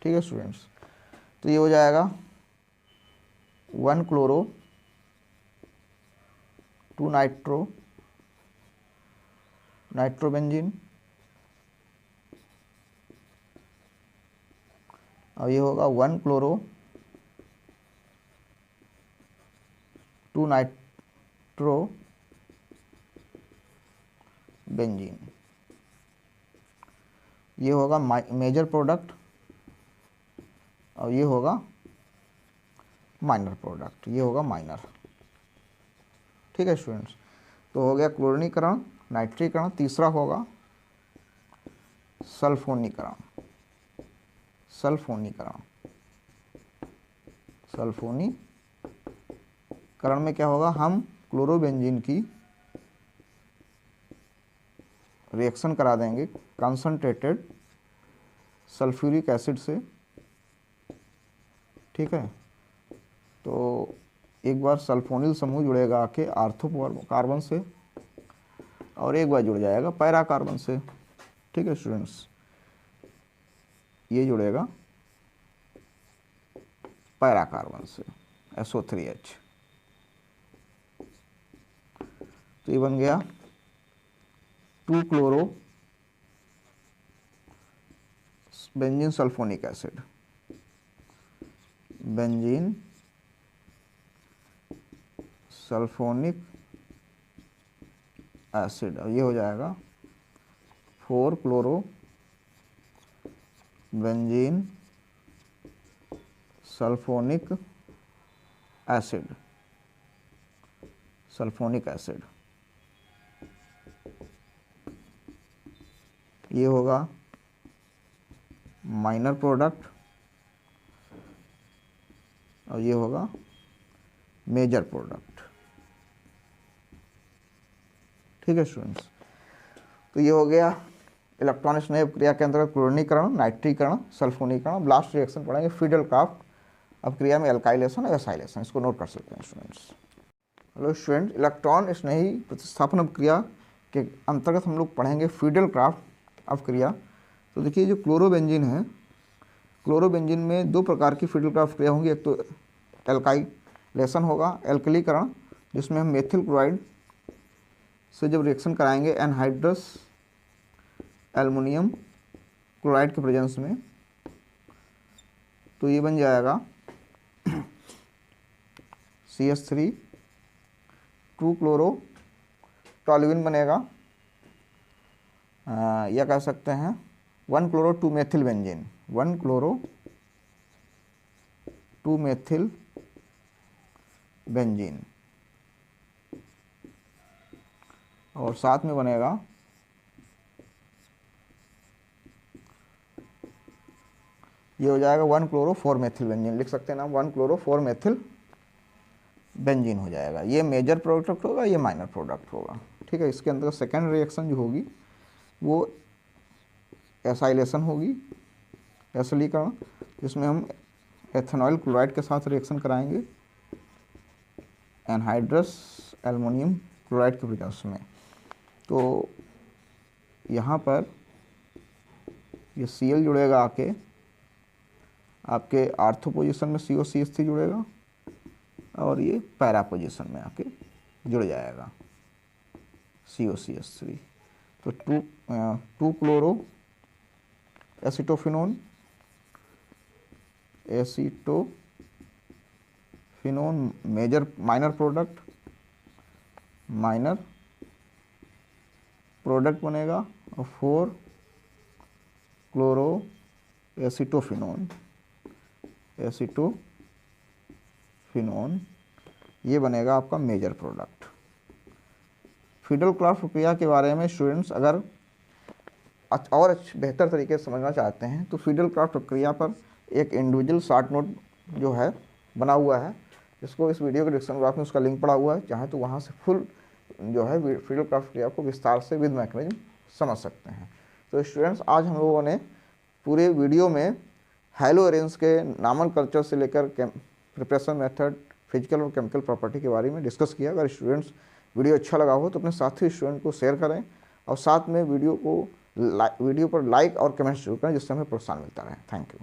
ठीक है स्टूडेंट्स, तो ये हो जाएगा 1 क्लोरो 2 नाइट्रो नाइट्रोबेंजीन, और ये होगा 1 क्लोरो 2 नाइट्रो बेंजीन। ये होगा मेजर प्रोडक्ट और ये होगा माइनर प्रोडक्ट, ये होगा माइनर। ठीक है स्टूडेंट्स, तो हो गया क्लोरीनीकरण, नाइट्रीकरण। तीसरा होगा सल्फोनीकरण। सल्फोनीकरण, सल्फोनीकरण में क्या होगा, हम क्लोरोबेंजीन की रिएक्शन करा देंगे कंसनट्रेटेड सल्फ्यूरिक एसिड से। ठीक है, तो एक बार सल्फोनिल समूह जुड़ेगा आके आर्थो कार्बन से और एक बार जुड़ जाएगा पैरा कार्बन से। ठीक है स्टूडेंट्स, ये जुड़ेगा पैरा कार्बन से SO3H, तो ये बन गया 2 chloro benzene sulphonic acid, benzene sulphonic acid. अब ये हो जाएगा 4 chloro benzene sulphonic acid, sulphonic acid. ये होगा माइनर प्रोडक्ट और ये होगा मेजर प्रोडक्ट। ठीक है स्टूडेंट्स, तो ये हो गया इलेक्ट्रॉन स्नेह क्रिया के अंतर्गत क्लोरीनीकरण, नाइट्रीकरण, सल्फोनीकरण। लास्ट रिएक्शन पढ़ेंगे फिडेलक्राफ्ट अपक्रिया में एल्काइलेशन और एसाइलेशन, इसको नोट कर सकते हैं स्टूडेंट्स। हेलो स्टूडेंट, इलेक्ट्रॉन स्नेही प्रतिस्थापन अपक्रिया के अंतर्गत हम लोग पढ़ेंगे फिडेलक्राफ्ट अपक्रिया। तो देखिए जो क्लोरोबेंजीन है, क्लोरोबेंजीन में 2 प्रकार की फिडेलक्राफ्ट क्रिया होंगी। एक तो एल्काइलेशन होगा, एल्कलीकरण, जिसमें हम मेथिल क्लोराइड से जब रिएक्शन कराएंगे एनहाइड्रस एल्युमिनियम क्लोराइड के प्रेजेंस में, तो ये बन जाएगा CH3 2 क्लोरो टॉल्यूइन बनेगा, या कह सकते हैं 1 chloro 2 methyl benzene, 1 chloro 2 methyl benzene, और साथ में बनेगा ये हो जाएगा 1 क्लोरो 4 मेथिल बेंजीन, लिख सकते हैं नाम 1 क्लोरो 4 मेथिल बेंजीन हो जाएगा। ये मेजर प्रोडक्ट होगा, ये माइनर प्रोडक्ट होगा। ठीक है, इसके अंदर सेकेंड रिएक्शन जो होगी वो एसाइलेशन होगी, एसिलीकरण, जिसमें हम एथेनॉइल क्लोराइड के साथ रिएक्शन कराएंगे एनहाइड्रस एल्युमिनियम क्लोराइड के प्रेजेंस में। तो यहाँ पर ये Cl जुड़ेगा आके आपके आर्थो पोजीशन में COCH3 जुड़ेगा और ये पैरा पोजीशन में आके जुड़ जाएगा COCH3। तो 2 chloro acetophenone major minor product, minor product बनेगा और 4 क्लोरो एसीटोफिनोन, ये बनेगा आपका मेजर प्रोडक्ट। फीडल क्राफ्ट प्रक्रिया के बारे में स्टूडेंट्स अगर और बेहतर तरीके से समझना चाहते हैं तो फीडल क्राफ्ट प्रक्रिया पर एक इंडिविजुअल शॉर्ट नोट जो है बना हुआ है, जिसको इस वीडियो के डिस्क्रिप्शन बॉक्स में उसका लिंक पड़ा हुआ है, चाहे तो वहाँ से फुल जो है फीडल क्राफ्ट प्रक्रिया को विस्तार से विद मैकेनिज्म समझ सकते हैं। तो स्टूडेंट्स आज हम लोगों ने पूरे वीडियो में हैलो अरेंज के नॉर्मल कल्चर से लेकर प्रिपरेशन मेथड, फिजिकल और केमिकल प्रॉपर्टी के बारे में डिस्कस किया। अगर स्टूडेंट्स वीडियो अच्छा लगा हो तो अपने साथी स्टूडेंट को शेयर करें और साथ में वीडियो पर लाइक और कमेंट्स जरूर करें, जिससे हमें प्रोत्साहन मिलता रहे। Thank you.